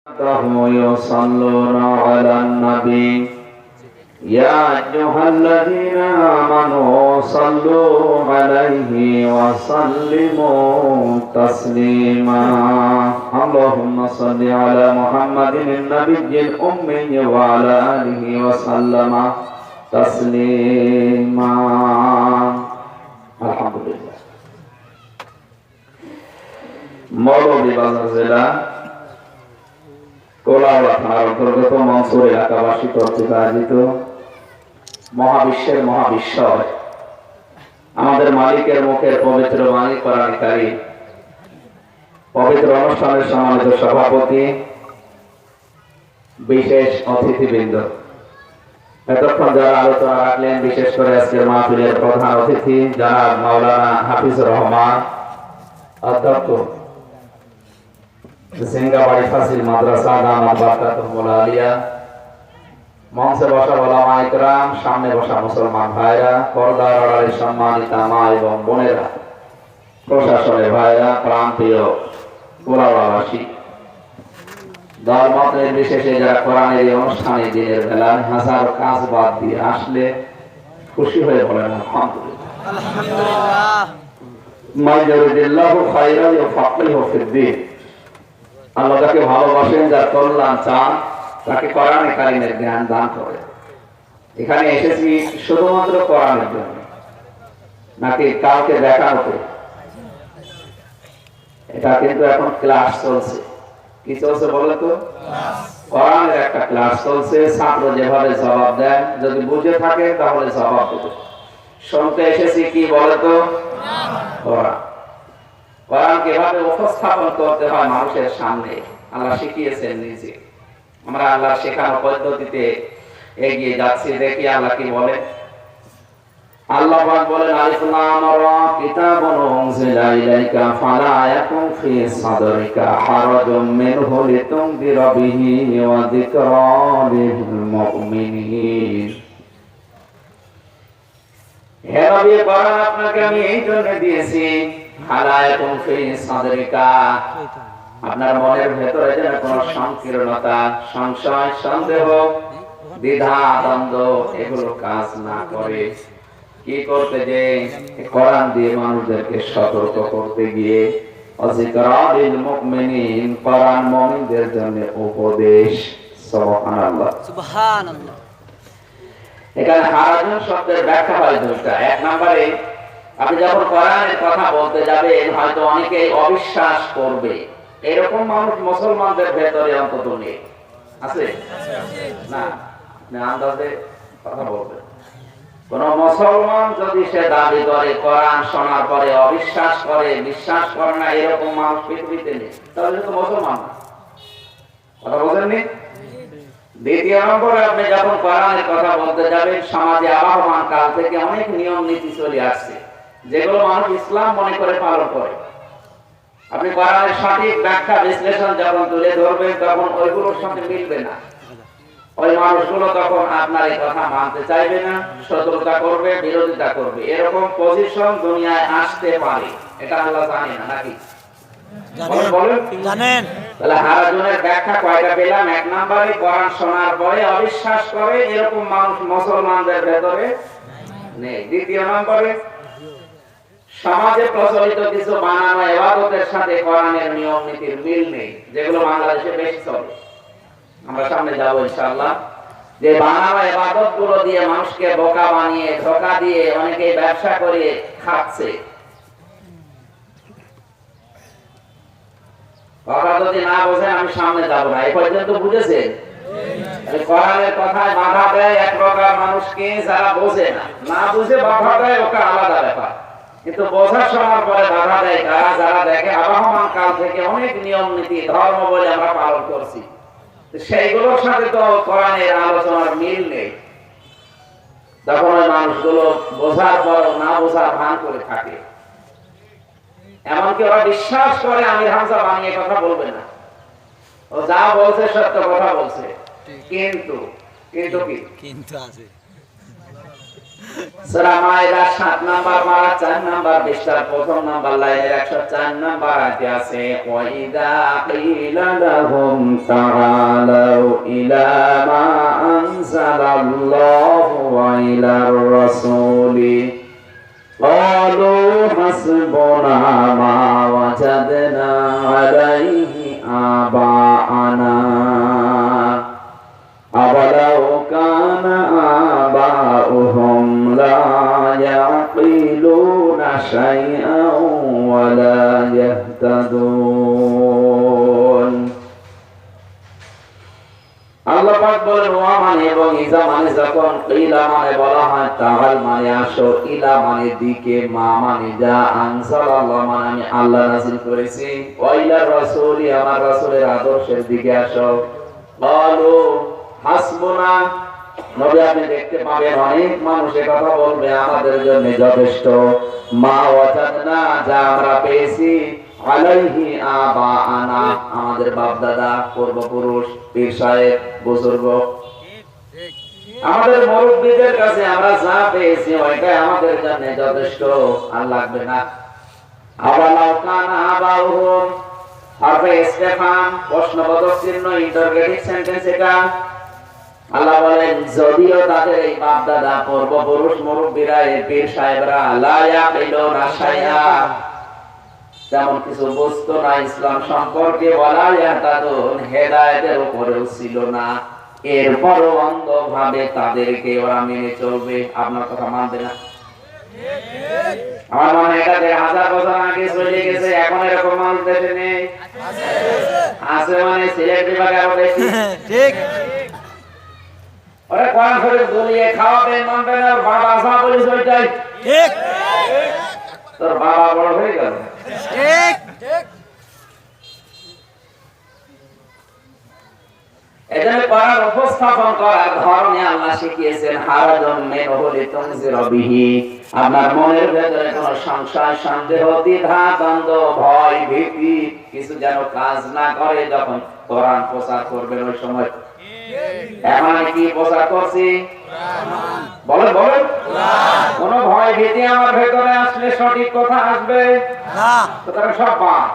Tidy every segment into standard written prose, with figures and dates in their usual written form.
يصلون على النبي يا أيها الذين آمنوا صلوا عليه وسلموا تسليما اللهم صل على محمد النبي الأمي وعلى آله وسلم تسليما الحمد لله মৌলভীবাজার জেলা কোলাউড়া থানার অন্তর্গত মনসুর এলাকাবাসী কর্তৃক আয়োজিত মহাবিশ্বের মহাবিশ্বয় আমাদের মালিকের মুখের পবিত্র বাণী কোরআনকারী পবিত্র অনুষ্ঠানের সম্মানিত সভাপতি, বিশেষ অতিথিবৃন্দ, এতক্ষণ যারা আলোচনা রাখলেন, বিশেষ করে আজকের মাহফিলের প্রধান অতিথি জনাব মাওলানা হাফিজুর রহমান, অধ্যক্ষ সিঙ্গাবাড়ি ফাসিল মাদ্রাসা দামাত বারাকাতুহুল আলিয়া, মঞ্চে বসা ওলামা ইকরাম, সামনে বসা মুসলমান ভাইরা, পর্দার আড়ালে সম্মানিত মা এবং বোনেরা, প্রশাসনের ভাইরা, প্রান্তীয় কোলাউড়াবাসী, দলমত নির্বিশেষে যারা কোরআনের এই অনুষ্ঠানে দিনের বেলায় হাজার কাজ বাদ দিয়ে আসলে খুশি হয়ে বলেন আলহামদুলিল্লাহ। মা ইউরিদুল্লাহু খায়রান ইউফাক্কিহু ফিদ-দ্বীন। আল্লাহ যাকে ভালোবাসেন, যার কল্যাণ চান, তাকে কোরআনে কারিমের জ্ঞান দান করে। এখানে এসেছি শুধুমাত্র কোরআনের জন্য, নাকি কাউকে দেখানোতে? এটা কিন্তু এখন ক্লাস চলছে। কি চলছে বলে তো? কোরআনের একটা ক্লাস চলছে। ছাত্র যেভাবে জবাব দেন, যদি বুঝে থাকে তাহলে জবাব দেবে। শুনতে এসেছি কি বলে তো? কোরআন। কোরআন কিভাবে উপস্থাপন করতে হয় মানুষের সামনে আল্লাহ শিখিয়েছেন নিজে। আমরা আল্লাহ শেখানো পদ্ধতিতে এগিয়ে যাচ্ছি। দেখি আল্লাহ কি বলে। আল্লাহ পাক বলেন, আলিফ লাম রা কিতাবুন উনজিলা ইলাইকা ফালা ইয়াকুন ফি সাদরিকা হারাজুম মিনহু লিতুনদিরা বিহি ওয়া যিকরা লিল মুমিনিন। হে নবী, কোরআন আপনাকে আমি এই জন্য দিয়েছি, ফালা ইয়াকুন ফি সাদরিকা, আপনার মনের ভেতরে যেন কোনো সংকীর্ণতা, সংশয়, সন্দেহ, দ্বিধা, দ্বন্দ্ব এগুলো কাজ না করে। কি করতে যে? কোরআন দিয়ে মানুষদেরকে সতর্ক করতে গিয়ে যিকরা লিল মুমিনিন, কোরআন মুমিনদের জন্য উপদেশ। সুবহানাল্লাহ সুবহানাল্লাহ। এখানে হারাজুন শব্দের ব্যাখ্যা হয় দুইটা। এক নম্বরে, আপনি যখন কোরআনের কথা বলতে যাবেন, হয়তো অনেকেই অবিশ্বাস করবে, এরকম মানুষ মুসলমানদের ভেতরে অন্তত নেই। আছে না? আপনি আন্দাজে কথা বলবেন। কোন মুসলমান যদি সে দাবি করে কোরআন শোনার পরে অবিশ্বাস করে, বিশ্বাস করে না, এরকম মানুষ পৃথিবীতে নেই, তাহলে তো মুসলমান না। কথা বলেননি? দ্বিতীয় নম্বরে, আপনি যখন কোরআনের কথা বলতে যাবেন, সমাজে আবহমান কাল থেকে অনেক নিয়ম নীতি চলে আসছে, যেগুলো মানুষ ইসলাম মনে করে পালন করে। আপনি কোরআনের সঠিক ব্যাখ্যা বিশ্লেষণ যখন তুলে ধরবেন, তখন ওইগুলোর সাথে মিলবে না। ওই মানুষগুলো তখন আপনার এই কথা মানতে চাইবে না, শত্রুতা করবে, বিরোধিতা করবে। এরকম পজিশন দুনিয়ায় আসতে পারে, এটা আল্লাহ জানে না নাকি? জানেন। তাহলে হারাজুনের ব্যাখ্যা কয়টা পেলাম? এক নম্বরে, কোরআন শোনার পরে অবিশ্বাস করে, এরকম মানুষ মুসলমানদের ভেতরে নেই। দ্বিতীয় নম্বরে, সমাজে প্রচলিত কিছু বানানো ইবাদতের সাথে কোরআনের নিয়ম নীতির মিল নেই, যেগুলো বাংলাদেশে বেশি চলে। আমরা সামনে যাবো ইনশাআল্লাহ। যে বানানো ইবাদত গুলো দিয়ে মানুষকে বোকা বানিয়ে, ধোঁকা দিয়ে অনেকে ব্যবসা করে খাচ্ছে। কথা যদি না বোঝেন, আমি সামনে যাবো না। এই পর্যন্ত বুঝেছেন? কোরআনের কথায় বাধা দেয় এক প্রকার মানুষকে, যারা বোঝে না, না বুঝে বাধা দেয়, ওটা আলাদা ব্যাপার। কিন্তু বোঝা শোনার পরে বাধা দেয় তারা, যারা দেখে আবহমান কাল থেকে অনেক নিয়ম নীতি, ধর্ম বলে আমরা পালন করছি, সেইগুলোর সাথে তো কোরআনের আলোচনার মিল নেই। তখন ওই মানুষগুলো বোঝার পর না বোঝার ভান করে থাকে। এমনকি ওরা বিশ্বাস করে আমির হামজা বানিয়ে কথা বলবে না, ও যা বলছে সত্য কথা বলছে। কিন্তু কিন্তু কি? কিন্তু আছে। সূরা মাইদা 7 নাম্বার পারা 4 নাম্বার পৃষ্ঠার প্রথম নাম্বার লাইনের 104 নাম্বার আয়াতে আছে ওয়া ইযা কিলা লাহুম তাআলাউ ইলা মা আনজালাল্লাহু ওয়া ইলার রাসূলি ক্বালু হাসবুনা মা ওয়াজাদনা আলাইহি আবাআনা আওয়ালাউ কানা আবাউহুম লা ইয়াকিলুনা শাইআন ওয়া লা ইয়াহতাদুন। আল্লাহ পাক বলেন ওয়া মানে এবং ইজা মানে যখন কিলা মানে বলা হয় তাআল মানে আসো ইলা মানে দিকে মা মানে যা আনসালাল্লাহ মানে আমি আল্লাহ নাযিল করেছি ওয়া ইলার রাসূলি আমার রাসূলের আদর্শের দিকে আসো ক্বালু হাসবুনা নবী আপনি দেখতে পাবেন অনেক মানুষ এই কথা বলবে আমাদের জন্য যথেষ্ট মা ওয়াজাদনা যা আমরা পেয়েছি আলাইহি আবাআনা আমাদের বাপ দাদা পূর্বপুরুষ পীর সাহেব বুজুর্গ আমাদের মুরব্বিদের কাছে আমরা যা পেয়েছি ওইটাই আমাদের জন্য যথেষ্ট আর লাগবে না। আওয়ালাউ কানা আবাউহুম হারফে ইস্তেফাম প্রশ্নবোধক চিহ্ন ইন্টারোগেটিভ সেন্টেন্স এটা। আল্লাহ বলেন যদিও তাদের এই বাপ দাদা পূর্বপুরুষ মুরব্বিরা পীর সাহেবরা লা ইয়াকিলুনা শাইআ তেমন কিছু বুঝতো না ইসলাম সম্পর্কে ওয়ালা ইয়াহতাদুন হেদায়েতের উপরেও ছিল না এরপরও অন্ধভাবে তাদেরকে ওরা মেনে চলবে আপনার কথা মানবে না। আমার মনে এটা 1000 বছর আগে চলে গেছে এখন এরকম মানুষ দেশে নেই আছে মানে সিলেট বিভাগে আরো বেশি ঠিক ওরে কোরআন শরীফ দুলিয়ে খাওয়াবে মানবে না বাবা আসা বলিস ওইটাই ঠিক তোর বাবা বড় হয়ে গেল ঠিক ঠিক এজন্য কোরআন উপস্থাপন করার ধরনে আল্লাহ শিখিয়েছেন হারাজন মিনহু লিতুনজিরা বিহি আপনার মনের ভেতরে কোনো সংশয় সন্দেহ দ্বিধা দ্বন্দ্ব ভয় ভীতি কিছু যেন কাজ না করে যখন কোরআন প্রচার করবেন ওই সময় এখন আমি কি প্রচার করছি বলেন বলেন কোন ভয় ভীতি আমার ভেতরে আসলে সঠিক কথা আসবে না সুতরাং সব বাদ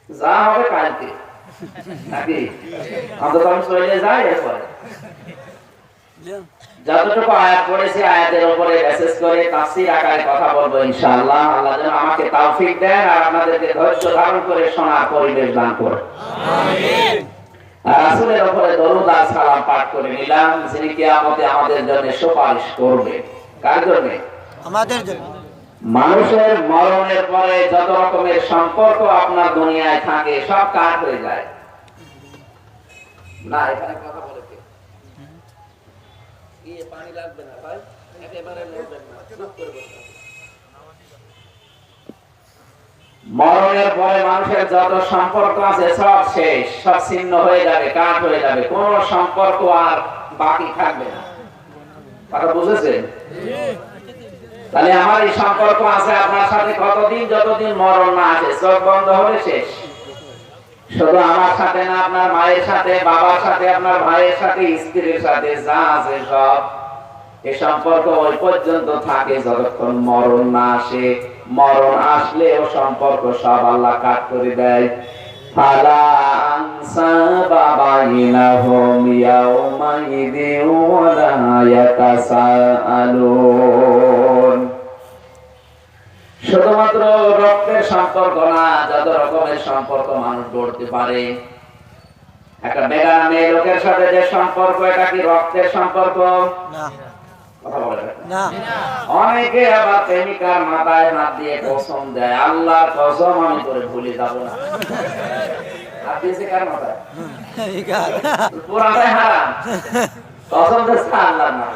যা হবে কালকে নাকি অন্তত আমি চলে যাই এরপরে যতটুকু আয়াত পড়েছি আয়াতের উপরে মেসেজ করে তাফসীর আকারে কথা বলবো ইনশাআল্লাহ। আল্লাহ যেন আমাকে তৌফিক দেন আর আপনাদেরকে ধৈর্য ধারণ করে শোনার পরিবেশ দান করেন আমিন। রাসূলের উপরে দরুদ আর সালাম পাঠ করে নিলাম যিনি কিয়ামতে আমাদের জন্য সুপারিশ করবে। কার জন্য? আমাদের জন্য। মানুষের মরণের পরে যত রকমের সম্পর্ক আপনার দুনিয়ায় থাকে সব কাট হয়ে যায় না। এখানে কথা বলে কে কি পানি লাগবে না ভাই একেবারে নড়বেন না চুপ করে বসুন। মরণের পরে মানুষের যত সম্পর্ক আছে সব শেষ সব ছিন্ন হয়ে যাবে কাট হয়ে যাবে কোন সম্পর্ক আর বাকি থাকবে না। কথা বুঝেছেন? তাহলে আমার এই সম্পর্ক আছে আপনার সাথে কতদিন যতদিন মরণ না আসে চোখ বন্ধ হলে শেষ। শুধু আমার সাথে না আপনার মায়ের সাথে বাবার সাথে আপনার ভাইয়ের সাথে স্ত্রীর সাথে যা আছে সব এই সম্পর্ক ওই পর্যন্ত থাকে যতক্ষণ মরণ না আসে। মরণ আসলে ও সম্পর্ক সব আল্লাহ কাট করে দেয়। ফালা আনসাবা বাইনাহুম ইয়াউমাইযিন ওয়া লা ইয়াতাসাআলুন। শুধুমাত্র রক্তের সম্পর্ক না যত রকমের সম্পর্ক মানুষ গড়তে পারে একটা বেগানা মেয়ে লোকের সাথে যে সম্পর্ক এটা কি রক্তের সম্পর্ক না। কথা বলে না। অনেকে আবার প্রেমিকার মাথায় হাত দিয়ে কসম দেয় আল্লাহর কসম আমি করে ভুলে যাব না। হাত দিয়েছে কার মাথায়? পুরাটাই হারাম কসম দিচ্ছে আল্লাহর নাম।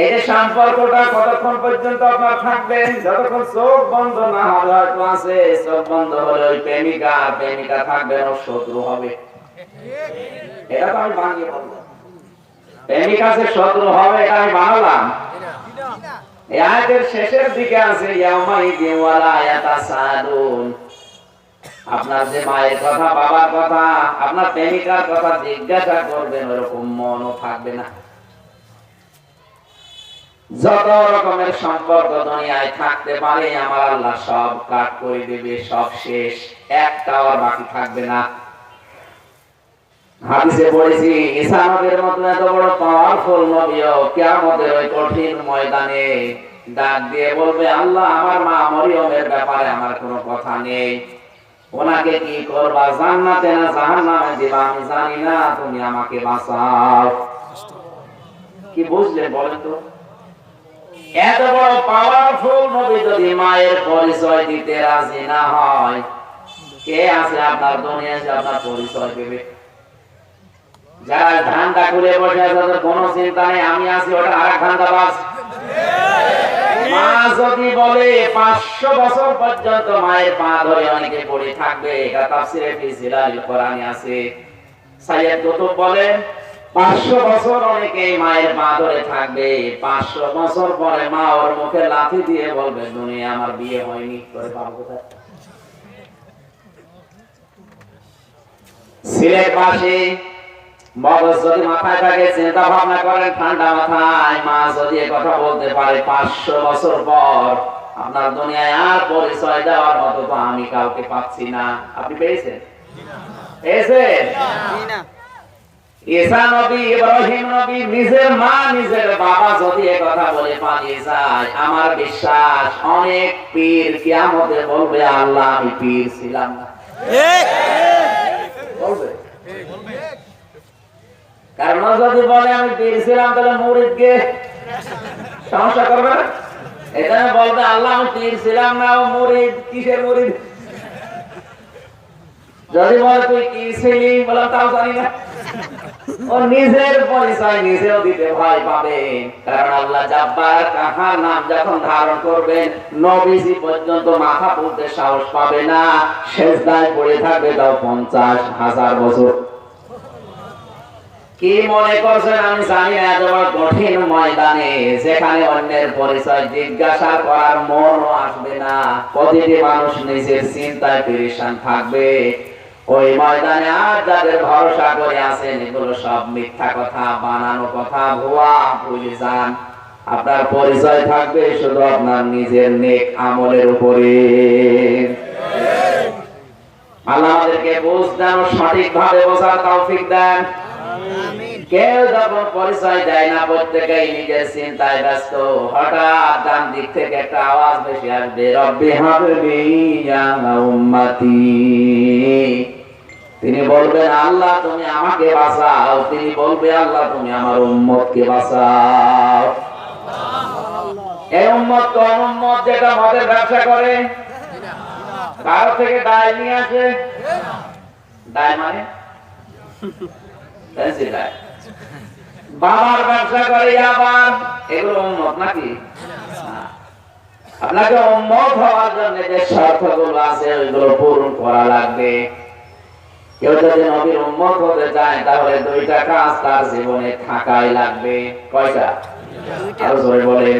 এই যে সম্পর্কটা কতক্ষণ পর্যন্ত আপনার থাকবে যতক্ষণ চোখ বন্ধ না হবে। হয়তো আছে চোখ বন্ধ হলে ওই প্রেমিকা প্রেমিকা থাকবে ওর শত্রু হবে। এটা তো আমি বানিয়ে বললাম প্রেমিকা যে শত্রু হবে এটা আমি বানালাম। এই আয়াতের শেষের দিকে আছে ইয়াউমাইযিন ওয়া লা ইয়াতাসাআলুন। আপনার যে মায়ের কথা বাবার কথা আপনার প্রেমিকার কথা জিজ্ঞাসা করবেন ওরকম মনও থাকবে না। যত রকমের সম্পর্ক দুনিয়ায় থাকতে পারে আমার আল্লাহ সব কাট করে দেবে, সব শেষ, একটাও আর বাকি থাকবে না। হাদিসে পড়েছি ঈসা নবীর মতো এত বড় পাওয়ারফুল নবীও কিয়ামতের ওই কঠিন ময়দানে ডাক দিয়ে বলবে, আল্লাহ আমার মা মরিয়মের ব্যাপারে আমার কোনো কথা নেই, ওনাকে কি করবা, জান্নাতে না জাহান্নামে দিবা আমি জানি না, তুমি আমাকে বাঁচাও। কি বুঝলেন বলেন তো? এত বড় পাওয়ারফুল নবী যদি মায়ের পরিচয় দিতে রাজি না হয়, কে আছে আপনার দুনিয়ায় যে আপনার পরিচয় দেবে? যারা ধান্দা খুলে বসে আছে তাদের কোনো চিন্তা নেই, আমি আছি, ওটা আরেক ধান্দাবাজ। মা যদি বলে 500 বছর পর্যন্ত মায়ের পা ধরে অনেকে পড়ে থাকবে, এটা তাফসীরে ফি জিলালিল কোরআনে আছে। সাইয়্যিদ কুতুব বলেন 500 বছর অনেকে মায়ের পা ধরে থাকবে, 500 বছর পরে মা ওর মুখে লাথি দিয়ে বলবে, দুনিয়া আমার বিয়ে হয়নি, করে পাবো কোথায়? সিলেট বাসী মগজ যদি মাথায় থাকে, চিন্তা ভাবনা করেন ঠান্ডা মাথায়, মা যদি কথা বলতে পারে 500 বছর পর আপনার দুনিয়ায় আর পরিচয় দেওয়ার মতো তো আমি কাউকে পাচ্ছি না, আপনি পেয়েছেন? পেয়েছেন? ঈসা নবী, ইব্রাহিম নবী, নিজের মা নিজের বাবা যদি কথা বলে পালিয়ে যায়, আমার বিশ্বাস অনেক পীর কিয়ামতে বলবে, আল্লাহ আমি পীর ছিলাম না। বলবে, কারণ যদি বলে আমি পীর ছিলাম তাহলে মুরিদকে সমস্যা করবে না। এটা বলবে আল্লাহ আমি পীর ছিলাম না, ও মুরিদ, কিসের মুরিদ? যদি বলে তুই কি ছিলি, বললাম তাও জানি না। ও নিজের পরিচয় নিজেও দিতে ভয় পাবে, কারণ আল্লাহ জাব্বার কাহার নাম যখন ধারণ করবেন, নবীজি পর্যন্ত মাথা তুলতে সাহস পাবে না, সেজদায় পড়ে থাকবে তাও 50,000 বছর। কি মনে করছেন আমি জানি না, এত বড় কঠিন ময়দানে যেখানে অন্যের পরিচয় জিজ্ঞাসা করার মনও আসবে না, প্রতিটি মানুষ নিজের চিন্তায় পেরেশান থাকবে, ওই ময়দানে আর যাদের ভরসা করে আছেন এগুলো সব মিথ্যা কথা, বানানো কথা, ভুয়া, ভুলে যান। আপনার পরিচয় থাকবে শুধু আপনার নিজের নেক আমলের উপরে। আল্লাহ আমাদেরকে বুঝতেন, সঠিকভাবে বোঝার তৌফিক দেন। কেউ যখন পরিচয় দেয় না, প্রত্যেকেই নিজের চিন্তায় ব্যস্ত, হঠাৎ ডান দিক থেকে একটা আওয়াজ বেশি আসবে, রব্বি হাবলি ইয়া উম্মতি। তিনি বলবেন আল্লাহ তুমি আমাকে বাঁচাও, তিনি বলবে আল্লাহ তুমি আমার উম্মতকে বাঁচাও। এই উম্মত কোন উম্মত? যেটা মদের ব্যবসা করে, কারো থেকে দায় নিয়ে আসে। দায় মানে বাবার ব্যবসা করে, আবার এগুলো উম্মত নাকি? আপনাকে উম্মত হওয়ার জন্য যে শর্তগুলো আছে ওইগুলো পূরণ করা লাগবে। কেউ যদি নবীর উম্মত হতে চায় তাহলে দুইটা কাজ তার জীবনে থাকাই লাগবে। কয়টা? আরো জোরে বলে।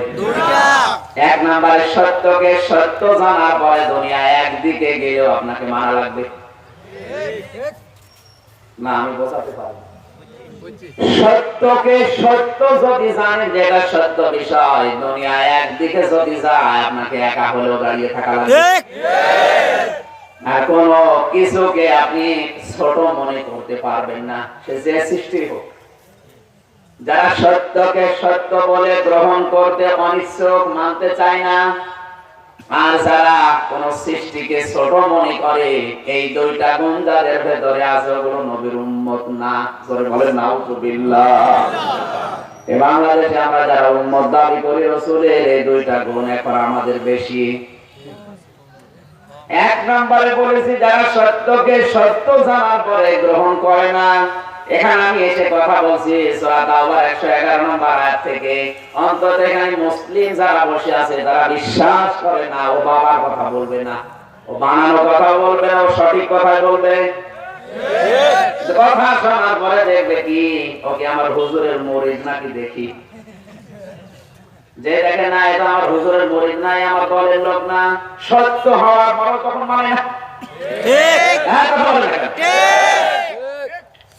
এক নম্বরে সত্যকে সত্য জানার পরে দুনিয়া একদিকে গেলেও আপনাকে মানা লাগবে না, আমি বোঝাতে পারবো। সত্যকে সত্য যদি জানেন, যেটা সত্য বিষয়, দুনিয়া একদিকে যদি যায় আপনাকে একা হলেও দাঁড়িয়ে থাকা লাগবে। আর কোন কিছুকে আপনি ছোট মনে করতে পারবেন না, সে যে সৃষ্টি হোক। যারা সত্যকে সত্য বলে গ্রহণ করতে অনিচ্ছুক, মানতে চায় না, আর যারা কোন সৃষ্টিকে ছোট মনে করে, এই দুইটা গুণ যাদের ভেতরে আছে ওগুলো নবীর উম্মত না। জোরে বলেন নাউযুবিল্লাহ। এই বাংলাদেশে আমরা যারা উম্মত দাবি করি রাসূলের, এই দুইটা গুণ এখন আমাদের বেশি। এক নম্বরে বলেছি যারা সত্যকে সত্য জানার পরে গ্রহণ করে না। এখানে আমি এসে কথা বলছি সূরা তাওবার 111 নম্বর আয়াত থেকে। অন্তত এখানে মুসলিম যারা বসে আছে তারা বিশ্বাস করে না, ও বাবার কথা বলবে না, ও বানানো কথা বলবে না, ও সঠিক কথা বলবে। কথা শোনার পরে দেখবে কি, ওকে আমার হুজুরের মুরিদ নাকি দেখি। যে দেখে না এটা আমার হুজুরের মুরিদ না, আমার দলের লোক না, সত্য হওয়ার পর তখন মানে না। ঠিক, কথা বলে ঠিক।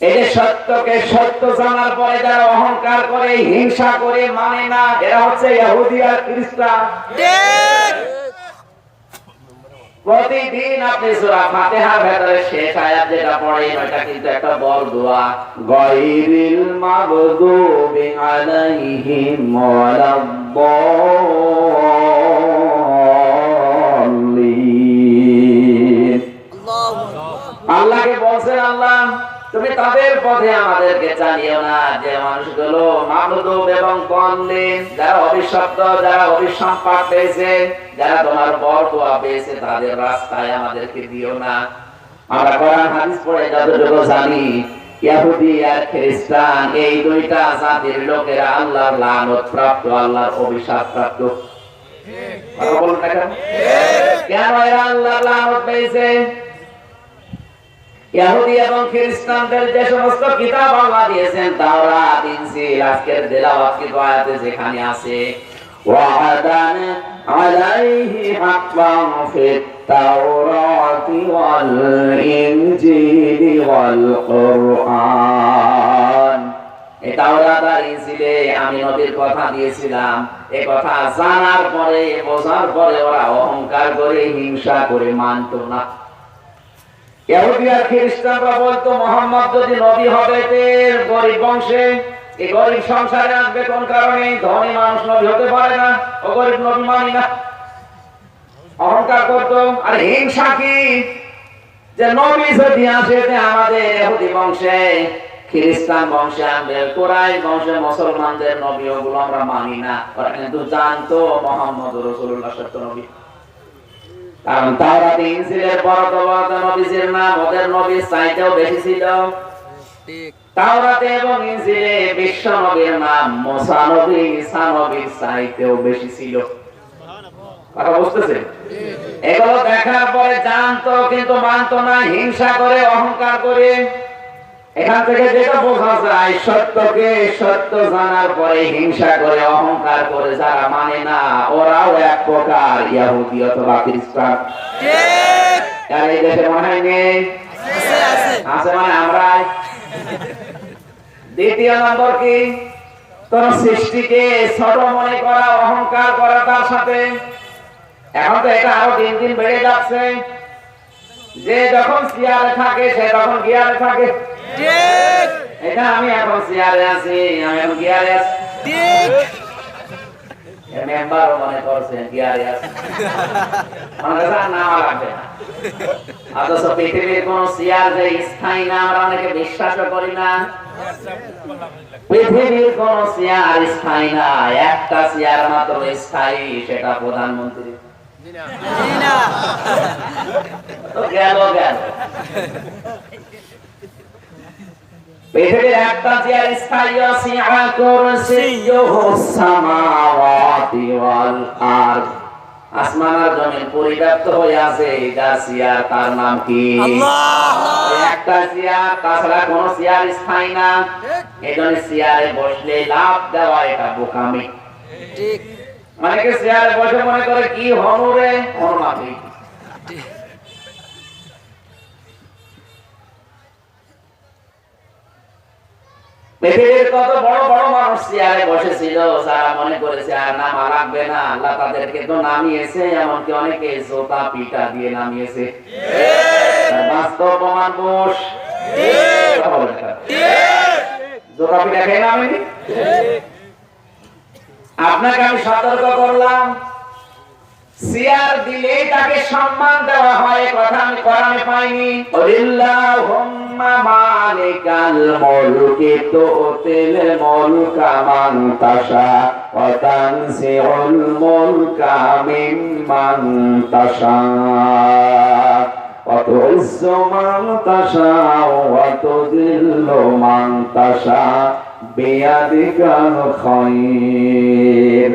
এই যে সত্যকে সত্য জানার পরে যারা অহংকার করে, হিংসা করে, মানে না, এরা হচ্ছে ইহুদি আর খ্রিস্টান। প্রতিদিন আপনি সূরা ফাতিহার ভেতরে শেষ আয়াত যেটা পড়েন এটা কিন্তু একটা বড় দোয়া, গায়রিল মাগদুবি আলাইহিম ওয়ালাদ-দাল্লিন। আল্লাহকে বলছেন, আল্লাহ তুমি তাদের পথে আমাদেরকে চালিও না যে মানুষগুলো মাগদুব এবং দাল্লিন, যারা অভিশপ্ত, যারা অভিসম্পাত পেয়েছে, যারা তোমার বরদোয়া পেয়েছে, তাদের রাস্তায় আমাদেরকে দিও না। আমরা কোরআন হাদিস পড়ে যতটুকু জানি, ইহুদি আর খ্রিস্টান এই দুইটা জাতির লোকেরা আল্লাহর লানত প্রাপ্ত, আল্লাহর অভিশাপ প্রাপ্ত। কেন এরা আল্লাহর লানত পেয়েছে? ইহুদি এবং খ্রিস্টানদের যে সমস্ত কিতাব আল্লাহ দিয়েছেন, তাওরাত, ইনজিল, আজকের তেলাওয়াত আয়াতে যেখানে আছে ওয়াদান আলাইহি হাক্কান ফিত তাওরাতি ওয়াল ইনজিলি ওয়াল কুরআন, এই তাওরাত আর ইনজিলে আমি নবীর কথা দিয়েছিলাম। এই কথা জানার পরে, বোঝার পরে ওরা অহংকার করে, হিংসা করে মানত না। ইহুদি আর খ্রিস্টানরা বলতো মুহাম্মদ যদি নবী হবে তের গরিব বংশে, এই গরিব সংসারে আসবে কোন কারণে? ধনী মানুষ নবী হতে পারে না, ও গরিব নবী মানি না। অহংকার করতো। আর হিংসা কি? যে নবী যদি আসে আমাদের ইহুদি বংশে, খ্রিস্টান বংশে আনবে, কুরাইশ বংশে মুসলমানদের নবী, ওগুলো আমরা মানি না। ওরা কিন্তু জানতো মুহাম্মদ রাসূলুল্লাহ সত্য নবী। কারণ তাওরাত ইনজিলের বড় নবীর নাম ওদের নবীর চাইতেও বেশি ছিল। তাওরাতে এবং ইনজিলে বিশ্ব নবীর নাম মুসা নবী, ঈসা নবীর চাইতেও বেশি ছিল। কথা বুঝতেছেন? এগুলো দেখার পরে জানতো কিন্তু মানতো না, হিংসা করে, অহংকার করে। এখান থেকে যেটা বোঝা যায়, সত্যকে সত্য জানার পরে হিংসা করে, অহংকার করে যারা মানে না, ওরাও এক প্রকার ইহুদি অথবা খ্রিস্টান। ঠিক। এই দেশে মনে হয় নেই? আছে মানে আমরাই। দ্বিতীয় নম্বর কি? তোর সৃষ্টিকে ছোট মনে করা, অহংকার করা তার সাথে। এখন তো এটা আরো দিন দিন বেড়ে যাচ্ছে। যে যখন চেয়ারে থাকে সে তখন গিয়ারে থাকে। ঠিক। এটা আমি এখন চেয়ারে আছি, আমি এখন গিয়ারে আছি। ঠিক। এর মেম্বারও মনে করছে গিয়ারে আছে। মনে করছে না লাগবে না। অথচ পৃথিবীর কোন চেয়ার যে স্থায়ী না, আমরা অনেকে বিশ্বাসও করি না। পৃথিবীর কোন চেয়ার স্থায়ী না, একটা চেয়ার মাত্র স্থায়ী, সেটা প্রধানমন্ত্রী। পৃথিবীর একটা চেয়ার স্থায়ী, সামাওয়াতি ওয়াল আরদ, আসমান আর জমিন পরিব্যাপ্ত হয়ে আছে, এটা চেয়ার, তার নাম কি? আল্লাহ। একটা চেয়ার, তাছাড়া কোন চেয়ার স্থায়ী না। এজন্য চেয়ারে বসলে লাভ দেওয়া এটা বোকামি। ঠিক। অনেকে চেয়ারে বসে মনে করে কি হনুরে, হনুমাবি। পৃথিবীর কত বড় বড় মানুষ চেয়ারে বসেছিল, যারা মনে করেছে আর নাম লাগবে না, আল্লাহ তাদেরকে তো নামিয়েছে, এমনকি অনেকে জোতা পিটা দিয়ে নামিয়েছে। বাস্তব প্রমাণ বস। জোতা পিটা খেয়ে নামেনি। আপনাকে আমি সতর্ক করলাম, চেয়ার দিলে তাকে সম্মান দেওয়া হয়, কথা আমি কোরআনে পাইনি। আল্লাহুম্মা মালিকাল মুলকি তুতিল মুলকা মান তাশা ওয়া তানসিউল মুলকা মিম্মান তাশা ওয়া তুইজ্জু মান তাশা ওয়া তুযিল্লু মান তাশা বিয়াদিকাল খায়র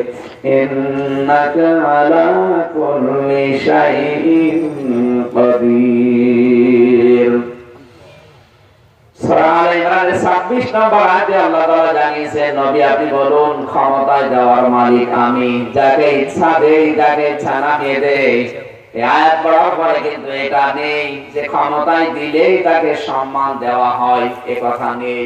ইন্নাকা আলা কুল্লি শাইইন কাদির। সূরা আলে ইমরানের 26 নম্বর আয়াতে আল্লাহ তাআলা জানিয়েছেন, নবী আপনি বলুন, ক্ষমতা দেওয়ার মালিক আমি, যাকে ইচ্ছা দেই, যাকে ইচ্ছা নামিয়ে দেই। এই আয়াত পড়ার পরে কিন্তু এটা নেই যে ক্ষমতায় দিলেই তাকে সম্মান দেওয়া হয়, এ কথা নেই।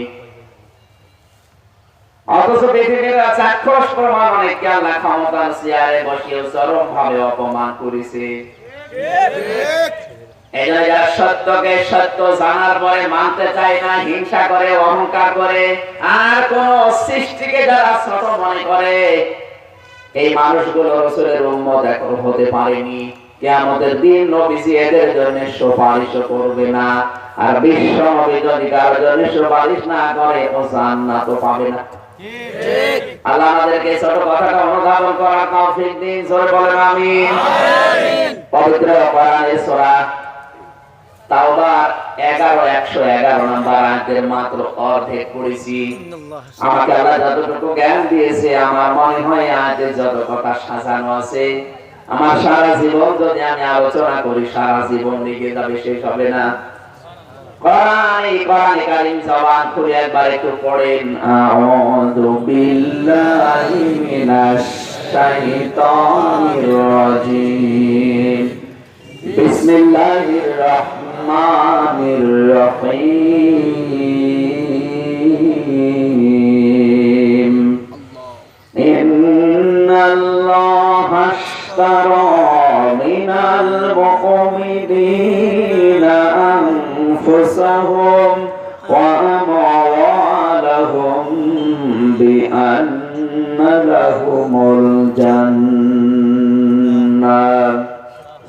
অথচ পৃথিবীর চাক্ষুষ প্রমাণ অনেককে আল্লাহ ক্ষমতার চেয়ারে বসিয়ে চরম ভাবে অপমান করেছে। এই জন্য যারা সত্যকে সত্য জানার পরে মানতে চায় না, হিংসা করে, অহংকার করে, আর কোন সৃষ্টিকে যারা ছোট মনে করে, এই মানুষগুলো রাসূলের উম্মত এখন হতে পারেনি। কিয়ামতের দিন নবীজি এদের জন্য সুপারিশ করবে না, আর বিশ্ব নবী যদি কারোর জন্য সুপারিশ না করে ও জান্নাত পাবে না। ঠিক। আল্লাহ আমাদেরকে ছোট কথাটা অনুধাবন করার তৌফিক দিন। জোরে বলেন আমিন। আমিন। পবিত্র কোরআনের সূরা তাওবার 111 নম্বর আয়াতের মাত্র অর্ধেক পড়েছি। আমাকে আল্লাহ যতটুকু জ্ঞান দিয়েছে, আমার মনে হয় আয়াতে যত কথা সাজানো আছে, আমার সারা জীবন যদি আমি আলোচনা করি, সারা জীবন লিখে যাবে, শেষ হবে না। কোরআনে কারীম জবান খুলে একবার একটু পড়েন, আউযু বিল্লাহি মিনাশ শাইতানির রাজীম, বিসমিল্লাহির রাহমানির রহিম, ইন্নাল্লাহা আশতারা মিনাল মুমিনিনা أنفسهم وأموالهم بأن لهم الجنة.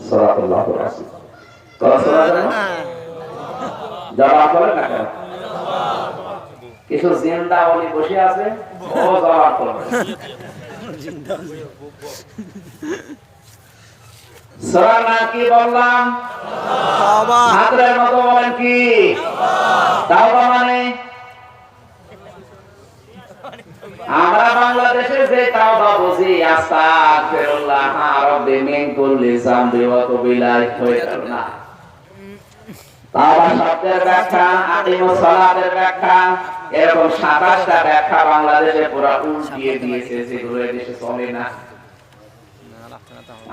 صدق الله العظيم. জবাব করে না কেন? কিছু জিন্দা ওলি বসে আছে, ও জবাব করবে। সূরা নাম কি বললাম? তাওবা। হাতের মতো বলেন কি? তাওবা মানে আমরা বাংলাদেশে যে তাওবা বুঝি, আস্তাগফিরুল্লাহ রাব্বি মিন কুল্লি যামবি ওয়া তুবিলাই, হয়ে গেল না। তাওবা শব্দের ব্যাখ্যা, আকিমুস সালাতের ব্যাখ্যা, এরকম 27টা ব্যাখ্যা বাংলাদেশে পুরো উল্টিয়ে দিয়েছে, যেগুলো এদেশে চলে না।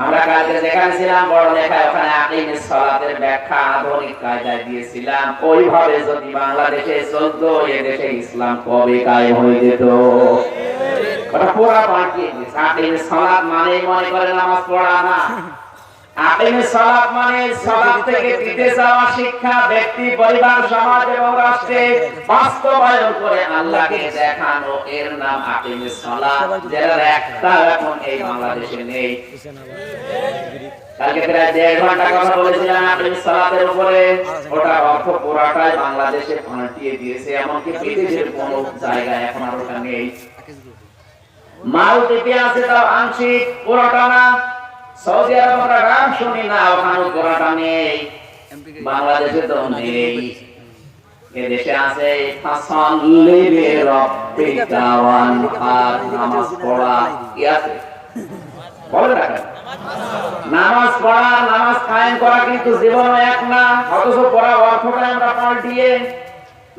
আমরা কালকে যেখানে ছিলাম বড় লেখায়, ওখানে আকিমুস সালাতের ব্যাখ্যা আধুনিক কায়দায় দিয়েছিলাম। ওইভাবে যদি বাংলাদেশে চলতো, এদেশে ইসলাম কবে কায়েম হয়ে যেত। ওটা পুরো পাল্টিয়ে দিয়েছে। আকিমুস সালাত মানে মনে করে নামাজ পড়া না। আকিমুস সালাত মানে সালাত থেকে দিতে যাওয়া শিক্ষা ব্যক্তি, পরিবার, সমাজ এবং রাষ্ট্রে বাস্তবায়ন করে আল্লাহকে দেখানো, এর নাম আকিমুস সালাত, যার একটা এখন এই বাংলাদেশে নেই। কালকে প্রায় 1.5 ঘন্টা কথা বলেছিলাম আকিমুস সালাতের উপরে। ওটার অর্থ পুরাটাই বাংলাদেশে পাল্টিয়ে দিয়েছে, এমনকি পৃথিবীর কোন জায়গায় এখন আর ওটা নেই। মালদ্বীপে আছে তাও আংশিক, পুরোটা না। সৌদি আরব আমরা নাম শুনি না, ওখানে পুরোটা নেই। বাংলাদেশে তো নেই। এদেশে আছে ফাসাল্লি লিরাব্বিকা ওয়ানহার, নামাজ পড়া কি আছে? বলে রাখেন নামাজ পড়া, নামাজ কায়েম করা কিন্তু জীবনে এক না। অথচ পড়া অর্থটা আমরা পাল্টিয়ে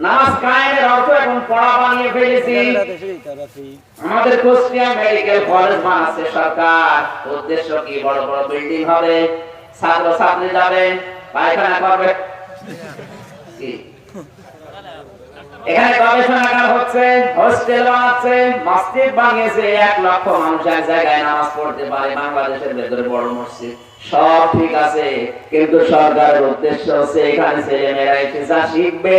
নামাজ কায়েমের অর্থ এখন পড়া বানিয়ে ফেলেছি। আমাদের কুষ্টিয়া মেডিকেল কলেজ বানাচ্ছে সরকার। উদ্দেশ্য কি? বড় বড় বিল্ডিং হবে, ছাত্র ছাত্রী যাবে, পায়খানা করবে। এখানে গবেষণাগার হচ্ছে, হোস্টেল বানাচ্ছে, মসজিদ বানিয়েছে। 1 লক্ষ মানুষ এক জায়গায় নামাজ পড়তে পারে। বাংলাদেশের ভেতরে বড় মসজিদ, সব ঠিক আছে, কিন্তু সরকারের উদ্দেশ্য হচ্ছে এখানে ছেলেমেয়েরা এসে যা শিখবে,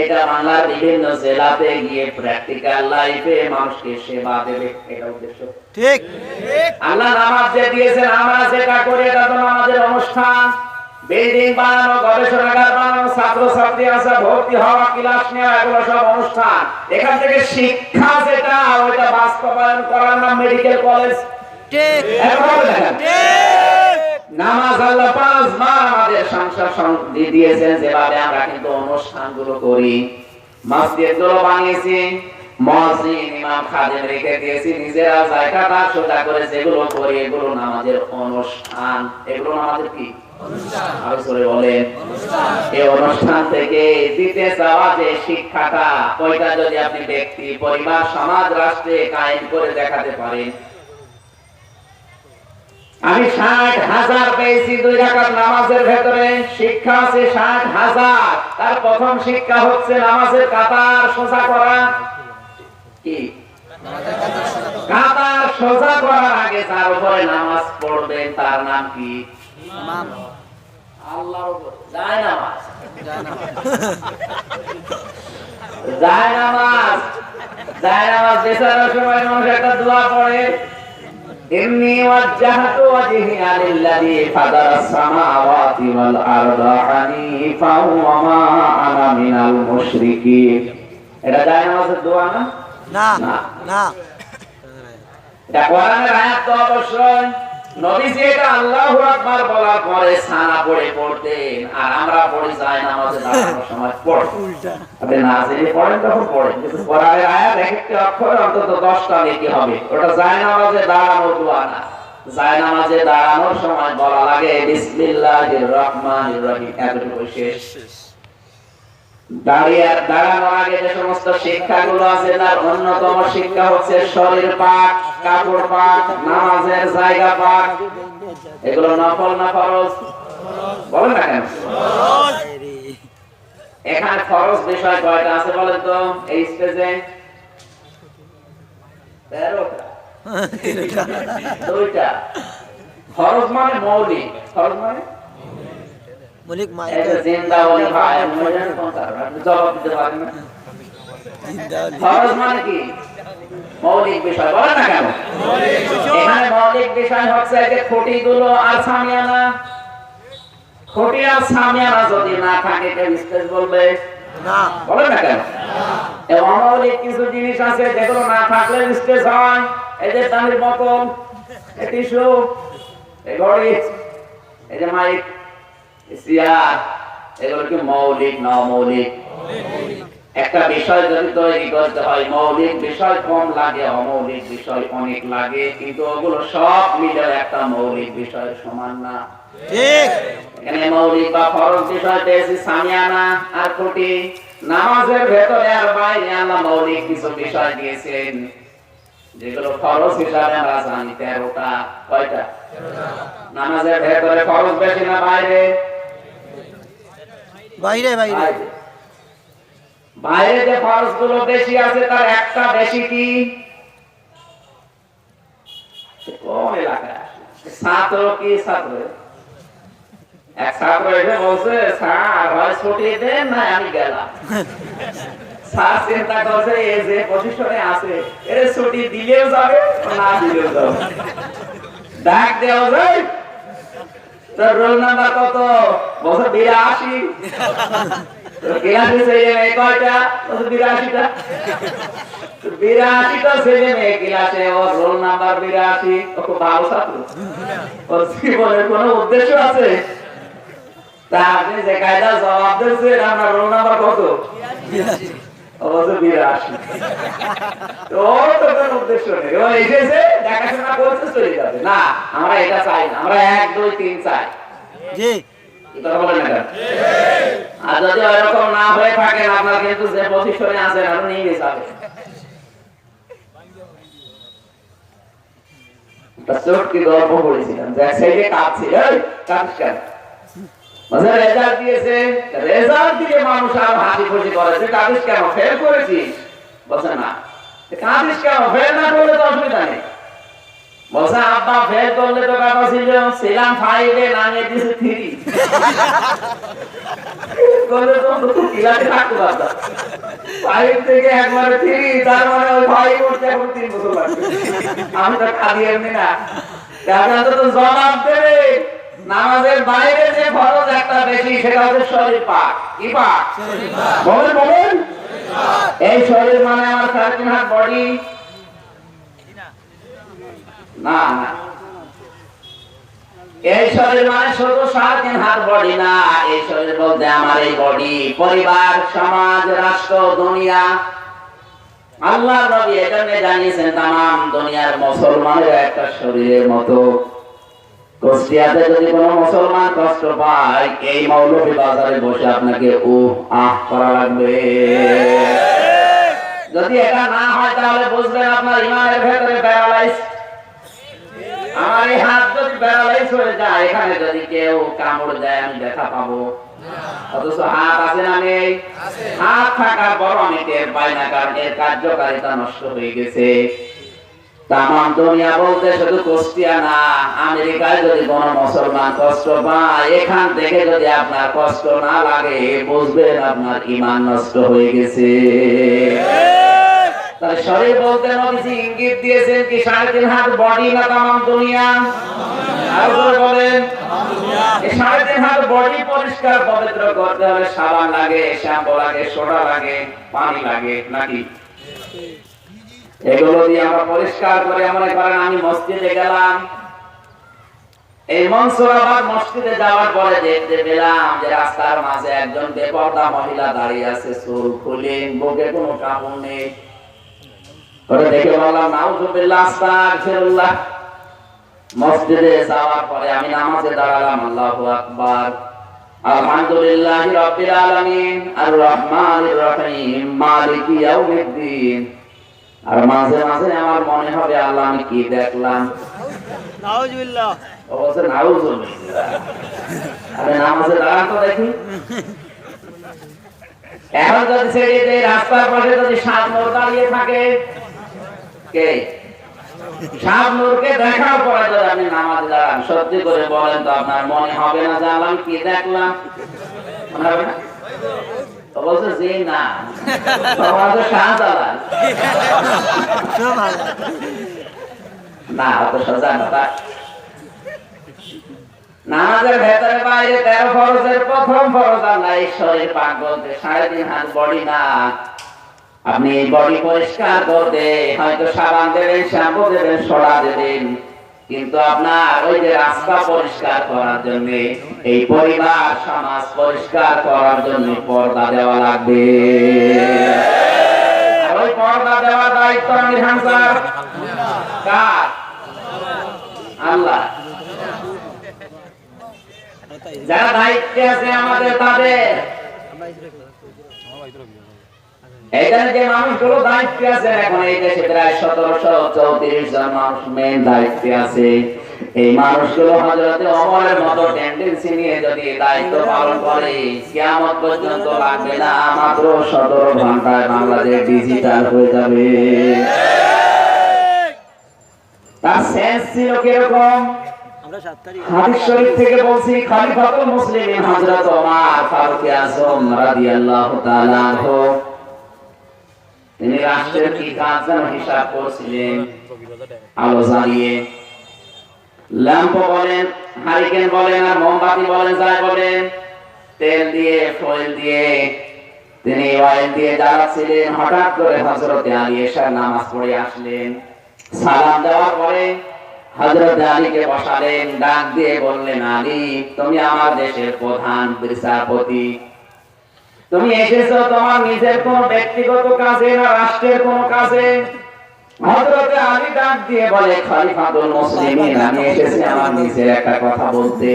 এটা বাংলার বিভিন্ন জেলাতে গিয়ে প্র্যাকটিক্যাল লাইফে মানুষকে সেবা দেবে, এটা উদ্দেশ্য। ঠিক। আল্লাহ নামাজ যে দিয়েছেন, আমরা যেটা করি এটা তো আমাদের অনুষ্ঠান। বিল্ডিং বানানো, গবেষণাগার বানানো, ছাত্র ছাত্রী আসা, ভর্তি হওয়া, ক্লাস নেওয়া, এগুলো সব অনুষ্ঠান। এখান থেকে শিক্ষা যেটা, ওইটা বাস্তবায়ন করার নাম মেডিকেল কলেজ। ঠিক। নামাজ আল্লাহ 5 বার আমাদের সংসার দিয়েছেন, যেভাবে আমরা কিন্তু অনুষ্ঠানগুলো করি, মসজিদগুলো বানিয়েছি, মুয়াজ্জিন, ইমাম, খাদেম রেখে দিয়েছি, নিজেরা জায়গাটা সোজা করে যেগুলো করি, এগুলো নামাজের অনুষ্ঠান। এগুলো আমাদের কি অনুষ্ঠান? আর সরে বলেন অনুষ্ঠান। এই অনুষ্ঠান থেকে দিতে চাওয়া যে শিক্ষাটা, ওইটা যদি আপনি ব্যক্তি, পরিবার, সমাজ, রাষ্ট্রে কায়েম করে দেখাতে পারেন, আমি 60,000 পেয়েছি 2 রাকাত নামাজের ভেতরে। শিক্ষা আছে 60,000। তার প্রথম শিক্ষা হচ্ছে নামাজের কাতার সোজা করা। কি কাতার সোজা করার আগে যার উপরে নামাজ পড়বেন তার নাম কি? ইমাম। আল্লাহর উপর যায় নামাজ, যায় নামাজ, যায় নামাজ বেচারার সময় মানুষ একটা দোয়া পড়ে, ইন্নী ওয়াজ্জাহতু ওয়াজহিয়া লিল্লাযী ফাতারাস সামাওয়াতি ওয়াল আরদা হানিফাও ওয়া মা আনা মিনাল মুশরিকিন। এটা যায় নামাজের দোয়া না? না না, এটা কোরআনের আয়াত তো অবশ্যই। নবীজি এটা আল্লাহু আকবার বলার পরে সানা পড়ে পড়তেন, আর আমরা পড়ি যায় নামাজে দাঁড়ানোর সময় পড়ি উল্টা। আপনি না জেনে পড়েন তখন পড়েন, কিন্তু কোরআনের আয়াত এক একটা অক্ষরে অন্তত 10টা নেকি হবে। ওটা যায় নামাজে দাঁড়ানোর দোয়া না। যায় নামাজে দাঁড়ানোর সময় বলা লাগে বিসমিল্লাহির রহমানির রহিম, এতটুকু শেষ। দাঁড়ানোর আগে যে সমস্ত শিক্ষাগুলো আছে তার অন্যতম শিক্ষা হচ্ছে শরীর পাক, কাপড় পাক, নামাজের জায়গা পাক। এগুলো নফল না ফরজ? বলেন না কেন? এখানে ফরজ বিষয় কয়টা আছে বলেন তো এই স্টেজে? 13টা। 2টা। ফরজ মানে মৌলিক। ফরজ মানে মৌলিক মাইকে জিন্দাওয়ালি ভাই মনে কোন কারণ আপনি জবাব দিতে পারেন না। ফরজ মানে কি? মৌলিক বিষয়। বলেন না কেন? এখানে মৌলিক বিষয় হচ্ছে যে খুঁটিগুলো আর সামিয়ানা। খুঁটি আর সামিয়ানা যদি না থাকে কেউ স্টেজ বলবে না। বলেন না কেন? এই অমৌলিক কিছু জিনিস আছে যেগুলো না থাকলে স্টেজ হয়। এই যে দামের বোতল, এই টিস্যু, এই ঘড়ি, এই যে মাইক, চেয়ার, এগুলো কি মৌলিক না অমৌলিক? একটা বিষয় যদি তৈরি করতে হয় মৌলিক বিষয় কম লাগে, অমৌলিক বিষয় অনেক লাগে, কিন্তু ওগুলো সব মিলে একটা মৌলিক বিষয় সমান না। ঠিক। এখানে মৌলিক বা ফরজ বিষয় পেয়েছি সামিয়ানা আর খুঁটি। নামাজের ভেতরে আর বাইরে আল্লাহ মৌলিক কিছু বিষয় দিয়েছেন যেগুলো ফরজ হিসাবে আমরা জানি 13টা। কয়টা? 13টা। নামাজের ভেতরে ফরজ বেশি না বাইরে? বাইরে। বাইরে বাইরে যে ফরজগুলো বেশি আছে তার একটা বেশি কি? কোন এলাকায় ছাত্র কি ছাত্র? এক ছাত্র এসে বলছে স্যার হয় ছুটি দেন না আমি গেলাম। স্যার চিন্তা করছে এই যে পজিশনে আছে এর ছুটি দিলেও যাবে না দিলেও যাবে। ডাক দেওয়া যায়, তোর রোল নাম্বার কত? বলছে 82। ক্লাসে ছেলে মেয়ে কয়টা? 82টা। 82টা ছেলে মেয়ে ক্লাসে, ওর রোল নাম্বার 82। ও খুব ভালো ছাত্র। ওর জীবনের কোনো উদ্দেশ্য আছে? তা আপনি যে কায়দা জবাব দিচ্ছেন আপনার রোল নাম্বার কত? 82। ওর তো কোনো উদ্দেশ্য নেই, ও এসেছে দেখাশোনা করছে চলে যাবে। না, আমরা এটা চাই না, আমরা 1 2 3 চাই। জি, এটা বলেন না কেন? আর যদি এরকম না হয়ে থাকে আপনার কিন্তু যে পজিশনে আছেন আপনি নিয়ে যাবেন। তাসৌট কি গল্প বলেছিলাম যে সেইটা কাঁদছিল, কাঁদছ কেন? মানে রেজাল্ট দিয়েছে, রেজাল্ট দিয়ে মানুষ আর হাসি খুশি করে যে কাঁদিস কেন, ফেল করেছিস? বলছে না। কাঁদিস কেন? ফেল না করলে তো অসুবিধা নেই। বলছে আব্বা ফেল করলে তো কথা ছিলাম 5 এ নামিয়ে দিয়েছে 3 করলে তো ক্লাসে থাকতে পারতাম। 5 থেকে একবারে 3, তার মানে ওই 5 করতে এখন 3 বছর লাগবে। আমি তো খালি এমনি না, দেখা তো জবাব দেবে। নামাজের বাইরে যে ফরজ একটা বেশি সেটা হচ্ছে শরীর পাক। কি পাক? বলেন বলেন। এই শরীর মানে আমার 3 হাত বডি না, না। এই শরীর মানে শুধু 3 হাত বডি না, এই শরীর বলতে আমার এই বডি, পরিবার, সমাজ, রাষ্ট্র, দুনিয়া। আল্লাহর নবী এজন্য জানিয়েছেন তামাম দুনিয়ার মুসলমানের একটা শরীরের মতো। কুষ্টিয়াতে যদি কোনো মুসলমান কষ্ট পায় এই মৌলভী বাজারে বসে আপনাকে আহ করা লাগবে। যদি এটা না হয় তাহলে বুঝবেন আপনার ইমানের ভেতরে প্যারালাইজ। আমার এই হাত যদি প্যারালাইজ হয়ে যায়, এখানে যদি কেউ কামড় দেয় আমি ব্যথা পাবো, অথচ হাত আছে না নেই? হাত থাকার পর আমি টের পাই না, কারণ এর কার্যকারিতা নষ্ট হয়ে গেছে। তামাম দুনিয়া বলতে শুধু কুষ্টিয়া না, আমেরিকায় যদি কোন মুসলমান কষ্ট পায়, এখান থেকে যদি আপনার কষ্ট না লাগে, বুঝবেন আপনার ঈমান নষ্ট হয়ে গেছে। তাহলে শরীর বলতে নবীজি ইঙ্গিত দিয়েছেন কি 3.5 হাত বডি না তামাম দুনিয়া? আর বলেন, এই 3.5 হাত বডি পরিষ্কার পবিত্র করতে হলে সাবান লাগে, শ্যাম্পু লাগে, সোডা লাগে, পানি লাগে নাকি? এগুলো দিয়ে আমরা পরিষ্কার করে, মনে করেন আমি মসজিদে গেলাম, এই মনসুরাবাদ মসজিদে যাওয়ার পরে দেখতে পেলাম যে রাস্তার মাঝে একজন বেপরদা মহিলা দাঁড়িয়ে আছে, চুল খুলে, বুকে কোনো কাপড় নেই। ওটা দেখে বললাম নাউজুবিল্লাহ, আস্তাগফিরুল্লাহ। মসজিদে যাওয়ার পরে আমি নামাজে দাঁড়ালাম, আল্লাহু আকবার, আলহামদুলিল্লাহি রাব্বিল আলামিন, আর রহমানির রহিম, মালিকি ইয়াউমিদ্দিন। আর মাঝে মাঝে আমার মনে হবে আল্লাহ আমি কি দেখলাম, নাউজুবিল্লাহ। ও বলছে নাউজুবিল্লাহ। আরে নামাজে দাঁড়ান তো দেখি। এখন যদি ছেড়ে দেই, রাস্তার পাশে যদি শাবনূর দাঁড়িয়ে থাকে, কে শাবনূরকে দেখার পরে যদি আপনি নামাজে দাঁড়ান, সত্যি করে বলেন তো আপনার মনে হবে না যে আল্লাহ কি দেখলাম? মনে হবে না? তো বলছে যে না, তোমাদের শাহজালাল না, অত সোজা না। নামাজের ভেতরে বাইরে 13 ফরজের প্রথম ফরজ আল্লাহ ঈশ্বরের পাক বলতে 3.5 হাত বডি না। আপনি এই বডি পরিষ্কার করতে হয়তো সাবান দেবেন, শ্যাম্পু দেবেন, সোডা দেবেন, কিন্তু আপনার ওই যে রাস্তা পরিষ্কার করার জন্য, এই পরিবার সমাজ পরিষ্কার করার জন্য পর্দা দেওয়া লাগবে। আর ওই পর্দা দেওয়ার দায়িত্ব আমি হামসার কার? আল্লাহ। যারা দায়িত্বে আছে আমাদের, তাদের এখানে যে মানুষগুলো দায়িত্বে আছে, এখন এই দেশে প্রায় 1734 জন মানুষ মেন দায়িত্বে আছে। এই মানুষগুলো হযরতে ওমরের মতো টেন্ডেন্সি নিয়ে যদি দায়িত্ব পালন করে, কিয়ামত পর্যন্ত লাগবে না, মাত্র 17 ঘন্টায় বাংলাদেশ ডিজিটাল হয়ে যাবে। তার সেন্স ছিল কিরকম? হাদিস শরীফ থেকে বলছি, খলিফাতুল মুসলিমিন হযরত ওমর ফারুক আযম রাদিয়াল্লাহু তাআলা আনহু, তিনি রাষ্ট্রের কি কাজ যেন হিসাব করছিলেন, আলো জ্বালিয়ে, ল্যাম্প বলেন, হারিকেন বলেন, আর মোমবাতি বলেন, যাই বলেন, তেল দিয়ে, ফয়েল দিয়ে, তিনি অয়েল দিয়ে জ্বালাচ্ছিলেন। হঠাৎ করে হযরত আলী এশার নামাজ পড়ে আসলেন। সালাম দেওয়ার পরে হযরত আলীকে বসালেন, ডাক দিয়ে বললেন, আলী, তুমি আমার দেশের প্রধান বিচারপতি, তুমি এসেছো তোমার নিজের কোন ব্যক্তিগত কাজে না রাষ্ট্রের কোন কাজে? হযরত আলী ডাক দিয়ে বলে, খলিফাতুল মুসলিমিন, আমি এসেছি আমার নিজের একটা কথা বলতে।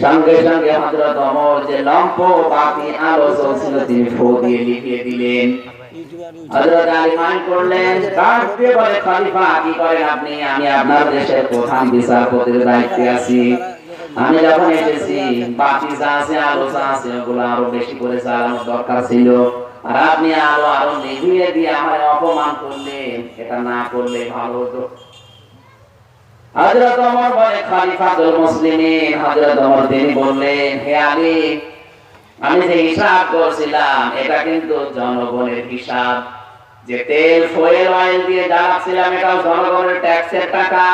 সঙ্গে সঙ্গে হযরত ওমর যে লম্প বাতি আলো জ্বলছিল, তিনি ফু দিয়ে লিখিয়ে দিলেন। হযরত আলী মাইন্ড করলেন, ডাক দিয়ে বলে, খলিফা কি করেন আপনি? আমি আপনার দেশের প্রধান বিচারপতির দায়িত্বে আছি। আমি যখন এসেছি, বাতি যা আছে, আলো যা আছে, ওগুলো আরো বেশি করে জ্বালানোর দরকার ছিল, আর আপনি আলো আরো নিভিয়ে দিয়ে আমার অপমান করলেন। এটা না করলে ভালো হতো। হযরত ওমর বলে, খলিফাতুল মুসলিমিন, হযরত ওমর তিনি বললেন, হে আলী, আমি যে হিসাব করছিলাম এটা কিন্তু জনগণের হিসাব। যে তেল, ফয়েল, অয়েল দিয়ে জ্বালাচ্ছিলাম, এটাও জনগণের ট্যাক্সের টাকা।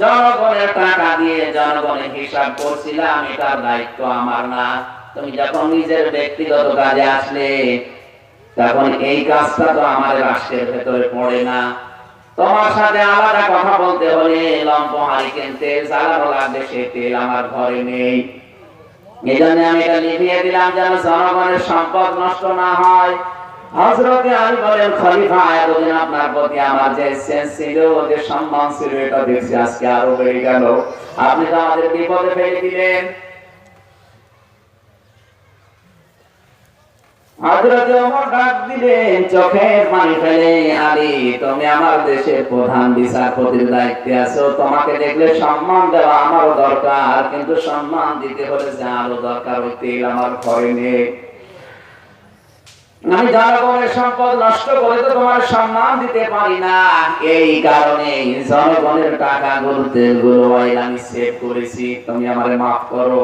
জনগণের টাকা দিয়ে জনগণের হিসাব করছিলাম, এটার দায়িত্ব আমার না। তুমি যখন নিজের ব্যক্তিগত কাজে আসলে, তখন এই কাজটা তো আমার রাষ্ট্রের ভেতরে পড়ে না। তোমার সাথে আলাদা কথা বলতে হলে লম্প হারিকেন তেল জ্বালানো লাগবে, সে তেল আমার ঘরে নেই। এই জন্য আমি এটা লিখিয়ে দিলাম যেন জনগণের সম্পদ নষ্ট না হয়। হযরত আলী বলেন, খলিফা, এতদিন আপনার প্রতি আমার যে সেন্স ছিল, যে সম্মান ছিল, এটা দেখছি আজকে আরো বেড়ে গেল। আপনি তো আমাদের বিপদে ফেলে দিলেন। হযরত ওমর ডাক দিলেন, চোখের পানি ফেলে, আলী তুমি আমার দেশের প্রধান বিচারপতির দায়িত্বে আছো, তোমাকে দেখলে সম্মান দেওয়া আমারও দরকার, কিন্তু সম্মান দিতে হলে যে আরো দরকার ওই তেল আমার ঘরে নেই। আমি জনগণের সম্পদ নষ্ট করে তো তোমার সম্মান দিতে পারি না, এই কারণে জনগণের টাকা গুলো তেলগুলো আমি সেভ করেছি, তুমি আমারে মাফ করো।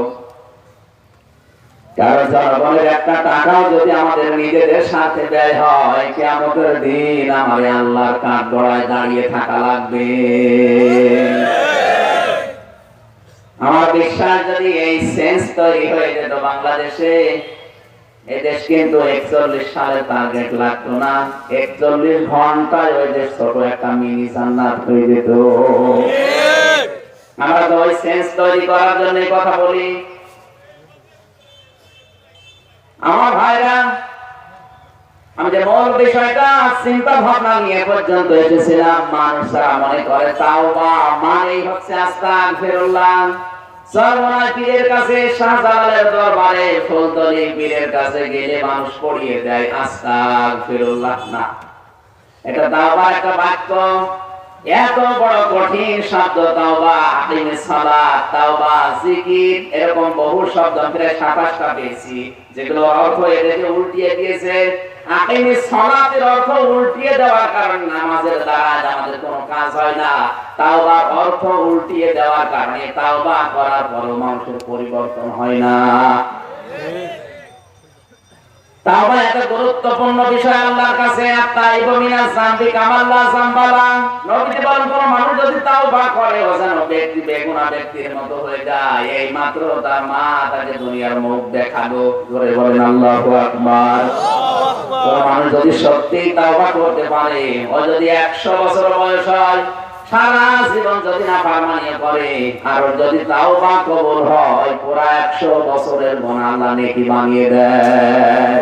কারণ জনগণের একটা টাকাও যদি আমাদের নিজেদের সাথে ব্যয় হয়, কিয়ামতের দিন আমার আল্লাহর কাঠগড়ায় দাঁড়িয়ে থাকা লাগবে। আমার বিশ্বাস যদি এই সেন্স তৈরি হয়ে যেত বাংলাদেশে, এদেশ কিন্তু 41 সালে টার্গেট লাগতো না, 41 ঘন্টায় ওই দেশ ছোট একটা মিনি জান্নাত হয়ে যেত। আমরা তো ওই সেন্স তৈরি করার জন্য কথা বলি। আমার ভাইরা, আমি যে মূল বিষয়টা চিন্তা ভাবনা নিয়ে পর্যন্ত এসেছিলাম, মানুষরা মনে করে তাওবা মানেই হচ্ছে আস্তাগফিরুল্লাহ। সরমনাই পীরের কাছে, শাহজালালের দরবারে ফুলতলি পীরের কাছে গেলে মানুষ পড়িয়ে দেয় আস্তাগফিরুল্লাহ না, এটা তাওবা একটা বাক্য। এত বড় কঠিন শব্দ তাওবা, আকিমিস সালাত, তাওবা, জিকির, এরকম বহু শব্দ প্রায় 27টা পেয়েছি, যেগুলো অর্থ এদেরকে উল্টিয়ে দিয়েছে। আকিমিস সালাতের অর্থ উল্টিয়ে দেওয়ার কারণে নামাজের দ্বারা আমাদের কোনো কাজ হয় না, তাওবার অর্থ উল্টিয়ে দেওয়ার কারণে তাওবা করার পরও মানুষের পরিবর্তন হয় না। তাওবা একটা গুরুত্বপূর্ণ বিষয় আল্লাহর কাছে। আত-তাইবু মিনাজ যামবি কামা লা যামবা লা। নবীজি বলেন, কোন মানুষ যদি তাওবা করে ও যেন ব্যক্তি বেগুনাহ ব্যক্তির মতো হয়ে যায়, এই মাত্র তার মা তাকে দুনিয়ার মুখ দেখালো। জোরে বলেন আল্লাহু আকবার। কোন মানুষ যদি সত্যি তাওবা করতে পারে, ও যদি 100 বছর বয়স হয়, সারা জীবন যদি না ফারমানি করে, আর যদি তাওবা কবুল হয়, পুরা 100 বছরের গুনাহ আল্লাহ নেকি বানিয়ে দেয়।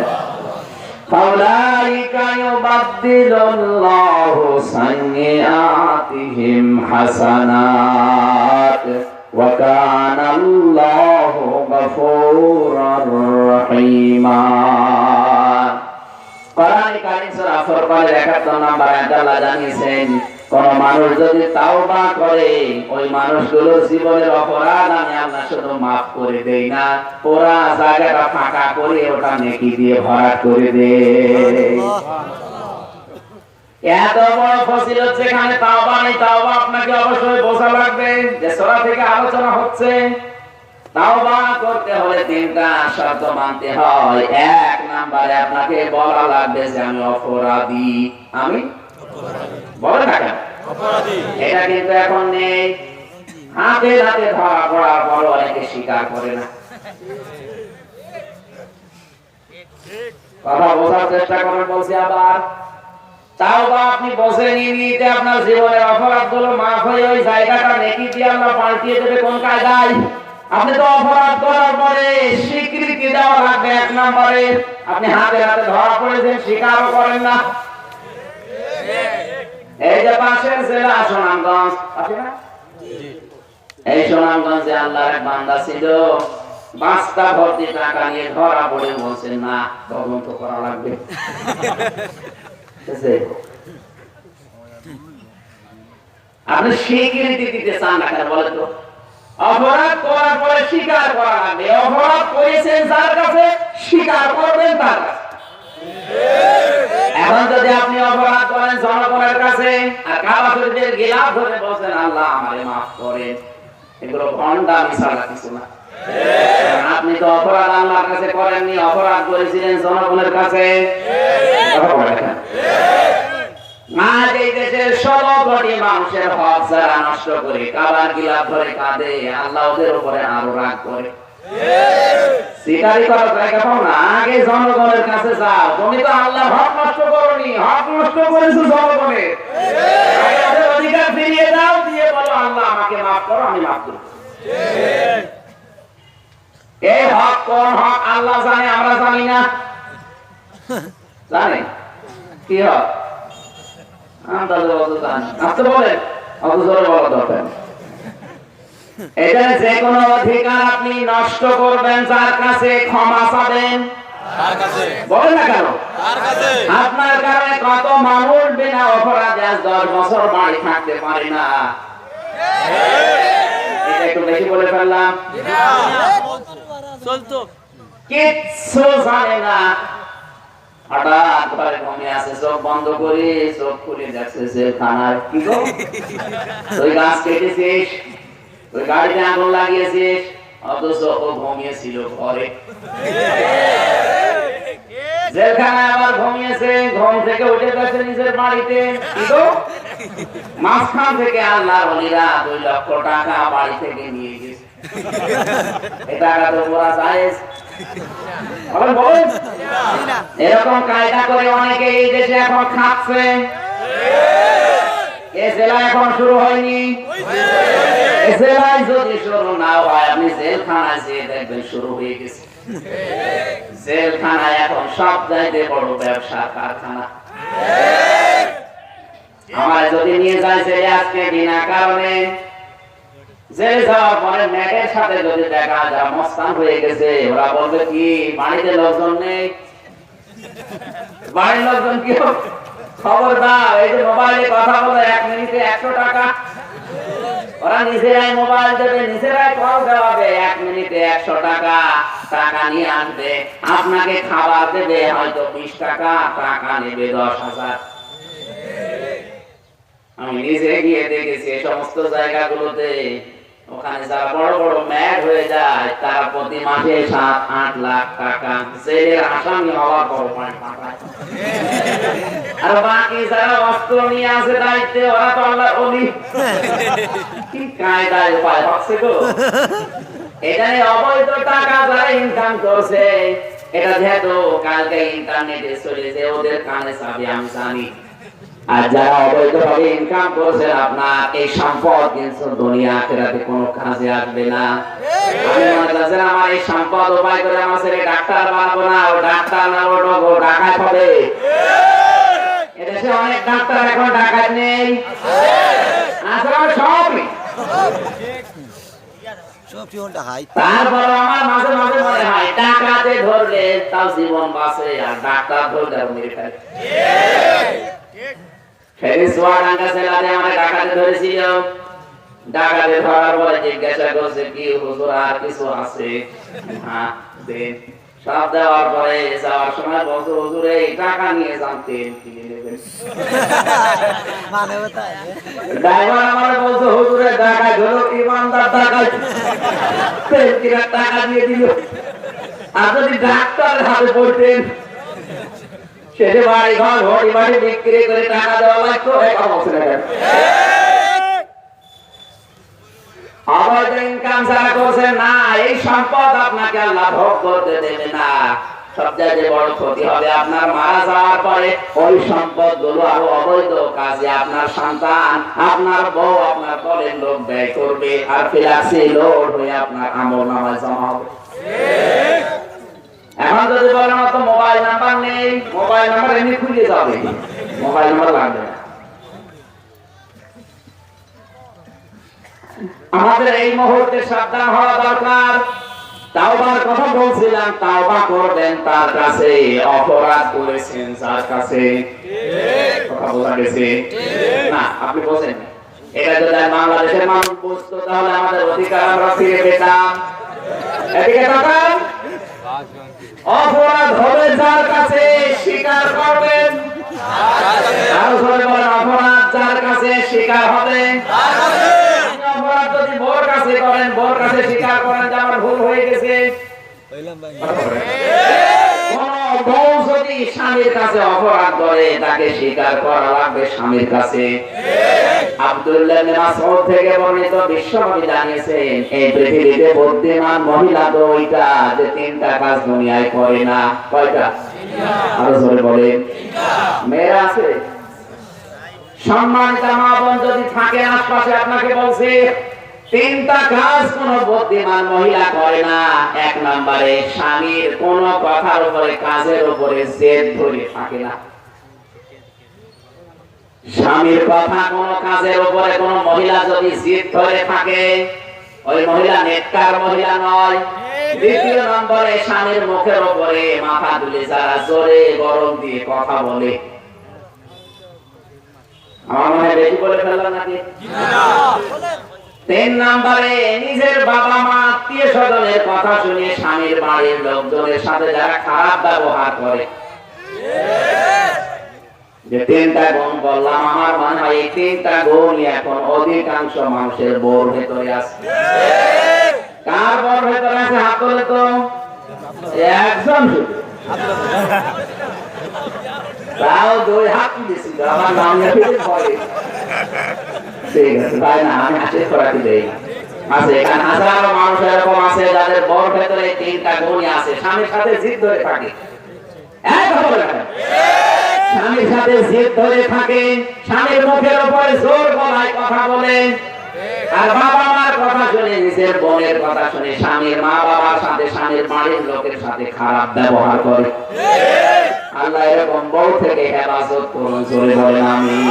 ফাউলাইকা ইউবাদদিলুল্লাহু সাইয়্যাতিহিম হাসানাত ওয়া কানাল্লাহু গফুরুর রহিমা। কোরআন কারীম সূরা ফুরকানের 71 নম্বর আয়াতে আল্লাহ জানিয়েছেন, কোন মানুষ যদি তাওবা করে, ওই মানুষগুলোর জীবনের অপরাধ আমি আল্লাহ শুধু মাফ করে দেই না, পুরা জায়গাটা ফাঁকা করে ওটা নেকি দিয়ে ভরাট করে দেই। এত বড় ফজিলত যেখানে তাওবা নেই, তাওবা আপনাকে অবশ্যই বোঝা লাগবে যে সূরা থেকে আলোচনা হচ্ছে। তাওবা করতে হলে 3টা শর্ত মানতে হয়। 1 নম্বরে আপনাকে বলা লাগবে যে আমি অপরাধী, আমি বলে না কেন অপরাধী, এটা কিন্তু এখন নেই। হাতে হাতে ধরা পড়ার পরও অনেকে স্বীকার করে না। কথা বোঝার চেষ্টা করেন বলছি আবার। তাওবা আপনি বসে নিতে আপনার জীবনের অপরাধগুলো মাফ হয়ে ওই জায়গাটা নেকি দিয়ে আল্লাহ পাল্টিয়ে দেবে কোন কায়দায়? আপনি তো অপরাধ করার পরে স্বীকৃতি দেওয়া লাগবে। 1 নম্বরে আপনি হাতে হাতে ধরা পড়েছেন, স্বীকারও করেন না। এই যে পাশের জেলা সুনামগঞ্জ, আছে না? এই সুনামগঞ্জে আল্লাহর এক বান্দা ছিল, বাস্তা ভর্তি টাকা নিয়ে ধরা পড়ে বলছেন না তদন্ত করা লাগবে। আপনি স্বীকৃতি দিতে চান না কেন বলেন তো? অপরাধ করার পরে স্বীকার করা লাগবে। অপরাধ করেছেন যার কাছে, স্বীকার করবেন তার কাছে। এখন যদি আপনি অপরাধ করেন জনগণের কাছে আর কাবা শরীফের গিলাফ ধরে বলছেন আল্লাহ আমারে মাফ করেন, এগুলো ভণ্ডামি ছাড়া কিছু না। আপনি তো অপরাধ আল্লাহর কাছে করেননি, অপরাধ করেছিলেন জনগণের কাছে। আজ এই দেশের 16 কোটি মানুষের হক যারা নষ্ট করে কাবার গিলাফ ধরে কাঁদে, আল্লাহ ওদের উপরে আরো রাগ করে। স্বীকারই করার জায়গা পাও না, আগে জনগণের কাছে যাও। তুমি তো আল্লাহর হক নষ্ট করোনি, হক নষ্ট করেছো জনগণের। আগে ওদের অধিকার ফিরিয়ে দাও, দিয়ে বলো আল্লাহ আমাকে মাফ করো, আমি মাফ করব। এই হক কোন হক আল্লাহ জানে, আমরা জানি না। জানে কি হক? আমরা তো জানি। আপনি বলেন, অত জোরে বলা দরকার। এটা যে কোনো অধিকার আপনি নষ্ট করবেন, যার কাছে ক্ষমা চাবেন, বলেন না কেন? আপনার কারণে কত মানুষ বিনা অপরাধে আজ 10 বছর বাড়ি থাকতে পারে না। এটা একটু বেশি বলে ফেললাম। কিচ্ছু জানে না, হঠাৎ করে ঘুমিয়ে আছে, চোখ বন্ধ করে চোখ খুলে দেখছে জেলখানায়। কি গো, তুই গাছ কেটেছিস, তুই গাড়িতে আগুন লাগিয়েছিস, অথচ ও ঘুমিয়েছিল ঘরে। জেলখানায় আবার ঘুমিয়েছে, ঘুম থেকে উঠে গেছে নিজের বাড়িতে। কি গো, মাঝখান থেকে আল্লাহর ওলিরা 2 লক্ষ টাকা বাড়ি থেকে নিয়ে গেছে। এই টাকা তো পুরা জায়েজ। বলেন, এরকম কায়দা করে অনেকে এই দেশে এখন খাচ্ছে। এ জেলা এখন শুরু হয়নি। এ জেলায় যদি শুরু না হয়, আপনি জেলখানায় যেয়ে দেখবেন শুরু হয়ে গেছে। জেলখানায় এখন সব চাইতে বড় ব্যবসার কারখানা। আমার যদি নিয়ে যায় জেলে আজকে বিনা কারণে, জেলে যাওয়ার পরে ম্যাটের সাথে যদি দেখা যায় মস্তান হয়ে গেছে, ওরা বলবে কি বাড়িতে লোকজন নেই, বাড়ির লোকজন কি খবরদার, এই যে মোবাইলে কথা বলে 1 মিনিটে 100 টাকা। ওরা নিজেরাই মোবাইল দেবে, নিজেরাই কল দেওয়াবে, 1 মিনিটে 100 টাকা। টাকা নিয়ে আসবে, আপনাকে খাবার দেবে হয়তো 20 টাকা, টাকা নেবে 10,000। আমি নিজে গিয়ে দেখেছি এই সমস্ত জায়গাগুলোতে, ওখানে যারা বড় বড় ম্যাড হয়ে যায় তারা প্রতি মাসে 7-8 লাখ টাকা জেলের আসামি হওয়ার পর পাঠায়। আর বাকি যারা অস্ত্র নিয়ে আছে দায়িত্বে, ওরা তো আল্লাহর ওলি। কি কায়দায় উপায় হচ্ছে গো। এখানে অবৈধ টাকা যারা ইনকাম করছে, এটা যেহেতু কালকে ইন্টারনেটে চলেছে, ওদের কানে চাবি আমি জানি। আর যারা অবৈধভাবে ইনকাম করছেন, আপনার এই সম্পদ কিন্তু দুনিয়া আখিরাতে কোনো কাজে আসবে না। আমি মনে করছি আমার এই সম্পদ উপায় করে আমার ছেলে ডাক্তার বানাবো না, ও ডাক্তার না, ও ডাকাত হবে। এদেশে অনেক ডাক্তার এখন ডাকাত নেই, আসলে সবই। তারপর আমার মাঝে মাঝে মনে হয় ডাকাতে ধরলে তাও জীবন বাঁচে, আর ডাক্তার ধরলে মেরে ফেলে। ডাকাতে ধরেছিল, ডাকাতে ধরার পরে জিজ্ঞাসা করছে কি হুজুর আর কিছু আছে? হ্যাঁ দেন। সব দেওয়ার পরে যাওয়ার সময় বলছে হুজুর এই টাকা নিয়ে যান, তেল কিনে নেবেন। ড্রাইভার আমার বলছে হুজুরের ডাকাত হলো ইমানদার ডাকাত, তেল কিনে টাকা দিয়ে দিল। আর যদি ডাক্তার হাতে পড়তেন, সেটা বাড়ি ঘর ঘড়ি বাড়ি বিক্রি করে টাকা দেওয়া লাগতো। অবৈধ ইনকাম যারা করছে না, এই সম্পদ আপনাকে আল্লাহ ভোগ করতে দেবে না। সবচেয়ে বড় ক্ষতি হবে আপনার মারা যাওয়ার পরে, ওই সম্পদ গুলো আরো অবৈধ কাজে আপনার সন্তান, আপনার বউ, আপনার দলের লোক ব্যয় করবে, আর ফিলাক্সি লোড হয়ে আপনার আমলনামায় জমা হবে। এখন যদি বলেন তো মোবাইল নাম্বার নেই, মোবাইল নাম্বার এমনি খুলে যাবে, মোবাইল নাম্বার লাগবে না। আমাদের এই মুহূর্তে সাবধান হওয়া দরকার। তাওবার কথা বলছিলাম, তাওবা করবেন তার কাছে, অপরাধ করেছেন যার কাছে। কথা বোঝা গেছে না? আপনি বলেন এটা যদি বাংলাদেশের মানুষ বুঝতো, তাহলে আমাদের অধিকার আমরা ফিরে পেতাম। এদিকে তাকান, অপরাধ হবে যার কাছে, স্বীকার করবেন। আরো জোরে বলেন, অপরাধ যার কাছে স্বীকার হবে। অপরাধ যদি বোর কাছে করেন, বোর কাছে স্বীকার করেন যে আমার ভুল হয়ে গেছে। কোন বউ যদি স্বামীর কাছে অপরাধ করে, তাকে স্বীকার করা লাগবে স্বামীর কাছে। আব্দুল্লাহ ইবনে মাসউদ থেকে বর্ণিত, বিশ্বনবী জানিয়েছেন এই পৃথিবীতে বুদ্ধিমান মহিলা তো ওইটা যে 3টা কাজ দুনিয়ায় করে না। কয়টা? আরো জোরে বলেন। মেয়েরা আছে, সম্মানিত মা বোন যদি থাকে আশপাশে, আপনাকে বলছি 3টা কাজ কোন বুদ্ধিমান মহিলা করে না। 1 নম্বরে স্বামীর কোন কথার উপরে, কাজের উপরে জেদ ধরে থাকে না। স্বামীর কথা কোন কাজের উপরে কোন মহিলা যদি জেদ ধরে থাকে, ওই মহিলা নেককার মহিলা নয়। দ্বিতীয় নম্বরে স্বামীর মুখের উপরে মাথা তুলে যারা জোরে গরম দিয়ে কথা বলে। আমার মনে হয় বেশি বলে ফেললাম নাকি? তিন নম্বরে নিজের বাবা মা আত্মীয় স্বজনের কথা শুনে স্বামীর বাড়ির লোকজনের সাথে যারা খারাপ ব্যবহার করে। যে তিনটা গুণ বললাম, আমার মনে হয় এই তিনটা গুণই এখন অধিকাংশ মানুষের বোর ভেতরে আছে। কার বোর ভেতরে আছে হাত তোলে তো? একজন শুধু, তাও দুই হাত দিয়েছিল আমার নাম ভয়। ঠিক আছে তাই না, আমি হাসি করাতে দেই না। আছে এখানে হাজারো মানুষ এরকম আছে যাদের বোর ভেতরে তিনটা গুণই আছে। স্বামীর সাথে জিদ ধরে থাকে, স্বামীর সাথে জিদ ধরে থাকে, স্বামীর মুখের উপরে জোর গলায় কথা বলে, আর বাবা মার কথা শুনে, নিজের বোনের কথা শুনে স্বামীর মা বাবার সাথে, স্বামীর বাড়ির লোকের সাথে খারাপ ব্যবহার করে। আল্লাহ এরকম বউ থেকে হেফাজত করুন, জোরে বলেন আমিন।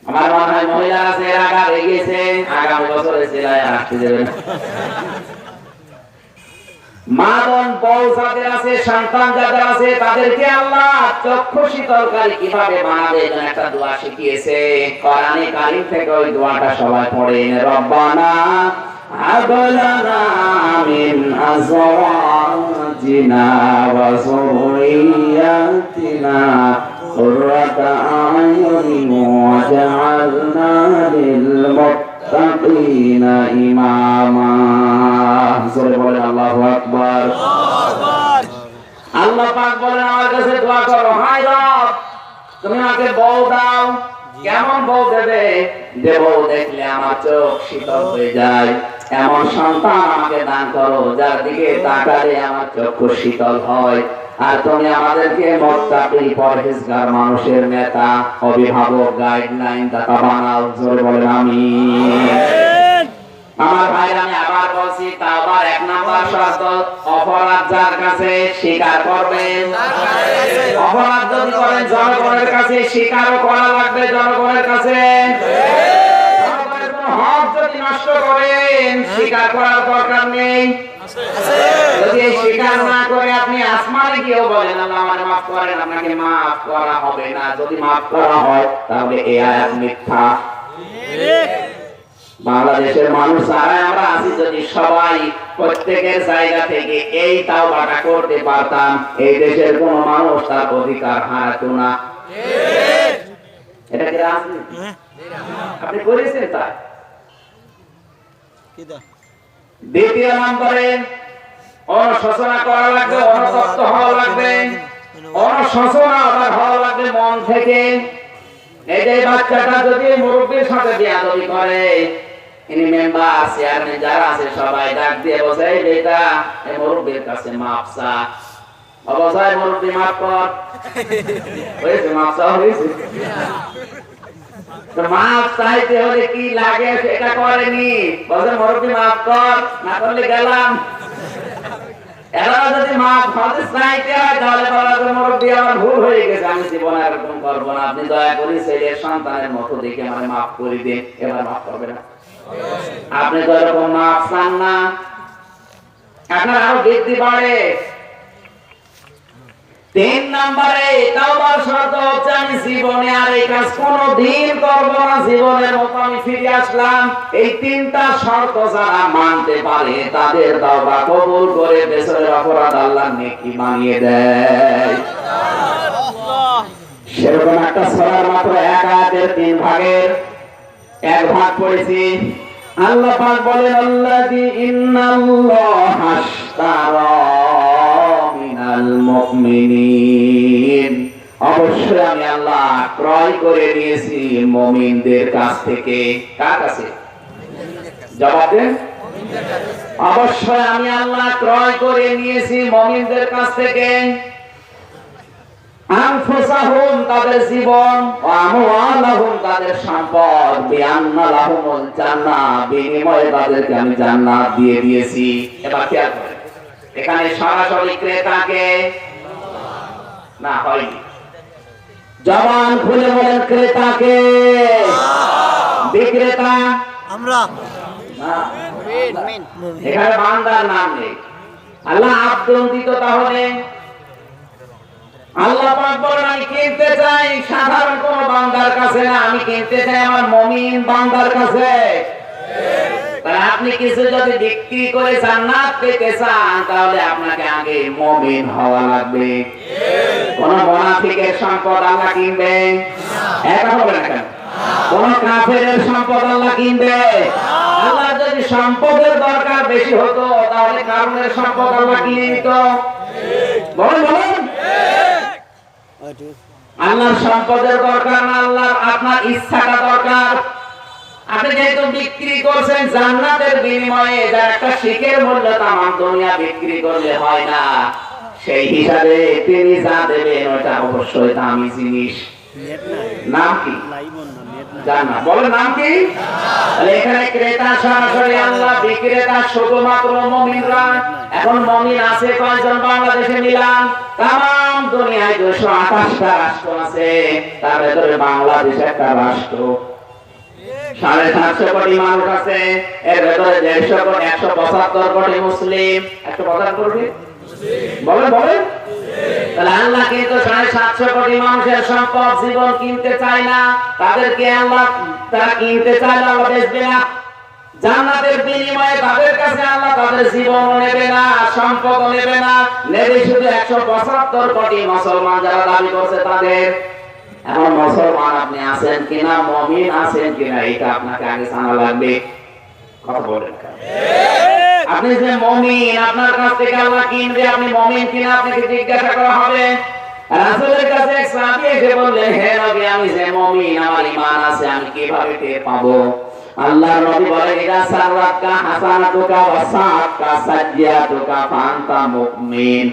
আমার মনে হয় মহিলারা যে রাগা রেগেছে আগামী বছরে জেলায় আসতে দেবে না। মা বোন বউ যাদের আছে, সন্তান যাদের আছে, তাদেরকে আল্লাহ চক্ষু শীতলকারী কিভাবে বানাবে এজন্য একটা দোয়া শিখিয়েছে। কোরআনে কারীম থেকে ওই দোয়াটা সবাই পড়েন। রব্বানা হাব লানা মিন আজওয়াজিনা ওয়া যুররিয়াতিনা কুররাতা আয়ুনিন ওয়াজআলনা লিল মুত্তাকিনা ইমামা। জোরে বলেন আল্লাহু আকবার। আল্লাহ পাক বলেন আমার কাছে দোয়া করো, হায় রব তুমি আমাকে বউ দাও। কেমন বউ দেবে? যে বউ দেখলে আমার চোখ শীতল হয়ে যায়, এমন সন্তান আমাকে দান করো যার দিকে তাকালে আমার চক্ষু শীতল হয়। আর তুমি আমাদেরকে মুত্তাকি পরহেজগার মানুষের নেতা, অভিভাবক, গাইডলাইন দাতা বানাও। জোরে বলেন আমিন। আমার ভাইরা, আমি আবার বলছি, তাওবার 1 নাম্বার শর্ত, অপরাধ যার কাছে স্বীকার করবেন। অপরাধ যদি করেন জনগণের কাছে স্বীকারও করা লাগবে, জনগণের কাছে। জনগণের কোনো হক যদি নষ্ট করেন স্বীকার করার দরকার নেই। যদি স্বীকার না করে আপনি আসমানে গিয়েও বলেন আল্লাহ আমাকে মাফ করেন, আপনাকে মাফ করা হবে না। যদি মাফ করা হয় তাহলে এই আয়াত মিথ্যা। বাংলাদেশের মানুষ যারা আমরা আছি, যদি সবাই প্রত্যেকের জায়গা থেকে এই তাওবাটা করতে পারতাম, এই দেশের কোন মানুষ তার অধিকার হারাতো না। এটা কি রাজনীতি? আপনি করেছেন তাই। দ্বিতীয় নম্বরে অনুশোচনা করা লাগবে, অনুতপ্ত হওয়া লাগবে। অনুশোচনা আবার হওয়া লাগবে মন থেকে। এই যে বাচ্চাটা যদি মুরব্বির সাথে বিয়াদবি করে, ইনি মেম্বার, চেয়ারম্যান যারা আছে সবাই ডাক দিয়ে বসে, এই বেটা এই মুরব্বির কাছে মাপ চা। অবশ্যই মুরব্বি মাপ কর। হয়েছে, মাপ চা হয়েছে। তো মাপ চাইতে হলে কি লাগে সেটা করেনি, বলছে মুরব্বি মাপ কর, না করলে গেলাম। এরা যদি মাপ হতে চাইতে হয় তাহলে বলা যে মুরব্বি আমার ভুল হয়ে গেছে, আমি জীবনে এরকম করবো না, আপনি দয়া করে ছেলের সন্তানের মতো দেখে আমার মাফ করে দিন। এবার মাফ করবে না। আপনি তো এরকম মাফ চান না, আপনার আরো বৃদ্ধি বাড়ে। 3 নম্বরে তাওবার শর্ত হচ্ছে আমি জীবনে আর এই কাজ কোনোদিন করবো না, জীবনের মতো আমি ফিরে আসলাম। এই 3টা শর্ত যারা মানতে পারে তাদের তাওবা কবুল করে বেসরের অপরাধ আল্লাহ নেকি বানিয়ে দেয়। সেরকম একটা সূরার মাত্র 1 আয়াতের 3 ভাগের 1 ভাগ পড়েছি। আল্লাহ পাক বলেন আল্লাযী ইন্নাল্লাহা আশতারা মিনাল মুমিনিন, অবশ্যই আমি আল্লাহ ক্রয় করে নিয়েছি মুমিনদের কাছ থেকে। কার কাছে? জবাব দেন। অবশ্যই আমি আল্লাহ ক্রয় করে নিয়েছি মুমিনদের কাছ থেকে। আনফুসাহুম, তাদের জীবন, ওয়া আমওয়ালাহুম, তাদের সম্পদ, বিআন্না লাহুমুল জান্নাহ, বিনিময়ে তাদেরকে আমি জান্নাত দিয়ে দিয়েছি। এবার খেয়াল করেন, এখানে সরাসরি ক্রেতাকে না হয়নি। জবান খুলে বলেন ক্রেতাকে। বিক্রেতা আমরা না, এখানে বান্দার নাম নেই। আল্লাহ আব্দুল দিত, তাহলে আল্লাহ পাক বলেন আমি কিনতে চাই সাধারণ কোন বান্দার কাছে না, আমি কিনতে চাই আমার মুমিন বান্দার কাছে। তাহলে আপনি কিছু যদি বিক্রি করে জান্নাত পেতে চান, তাহলে আপনাকে আগে মুমিন হওয়া লাগবে। কোন মুনাফিকের সম্পদ আল্লাহ কিনবে? একা হবে না কেন? কোন কাফেরের সম্পদ আল্লাহ কিনবে? আল্লাহ যদি সম্পদের দরকার বেশি হতো, তাহলে কারণের সম্পদ আল্লাহ কিনে নিত। বলেন বলেন, আল্লাহর সম্পদের দরকার না, আল্লাহর আপনার ইচ্ছাটা দরকার। আপনি যেহেতু বিক্রি করছেন জান্নাতের বিনিময়ে, যার একটা শিখের মূল্য তামাম দুনিয়া বিক্রি করলে হয় না, সেই হিসাবে তিনি যা দেবেন ওটা অবশ্যই দামি জিনিস। নাম কি? জান্নাত। বলেন নাম কি? তাহলে এখানে ক্রেতা সরাসরি আল্লাহ, বিক্রেতা শুধুমাত্র মুমিনরা। এখন মুমিন আছে কয়জন বাংলাদেশে মিলান? তাম দুনিয়ায় 228টা রাষ্ট্র আছে, তার ভেতরে বাংলাদেশ একটা রাষ্ট্র। 750 কোটি মানুষ আছে, এর ভেতরে 175 কোটি মুসলিম। 175 কোটি বলেন বলেন। তাহলে আল্লাহ কিন্তু 750 কোটি মানুষের সম্পদ জীবন কিনতে চায় না, তাদেরকে আল্লাহ তারা কিনতে চায় না, আল্লাহ বেচবে না। জান্নাতের বিনিময়ে তাদের কাছে আল্লাহ তাদের জীবন নেবে না, সম্পদ নেবে না, নেবে শুধু 175 কোটি মুসলমান যারা দাবি করছে তাদের। এখন মুসলমান আপনি আছেন কিনা, মুমিন আছেন কিনা, এটা আপনাকে আগে জানা লাগবে। কথা বলেন, আপনি যে মুমিন, আপনার কাছ থেকে আল্লাহ কিনবে, আপনি মুমিন কিনা আপনাকে জিজ্ঞাসা করা হবে। রাসূলের কাছে এক সাহাবী এসে বললেন, হে নবী, আমি যে মুমিন, আমার ঈমান আছে, আমি কিভাবে টের পাবো? আল্লাহর নবী বলেন, ইদা সাররাকা হাসানাতুকা ওয়া সাআতকা সাজ্জিয়াতুকা ফাআনতা মুমিন।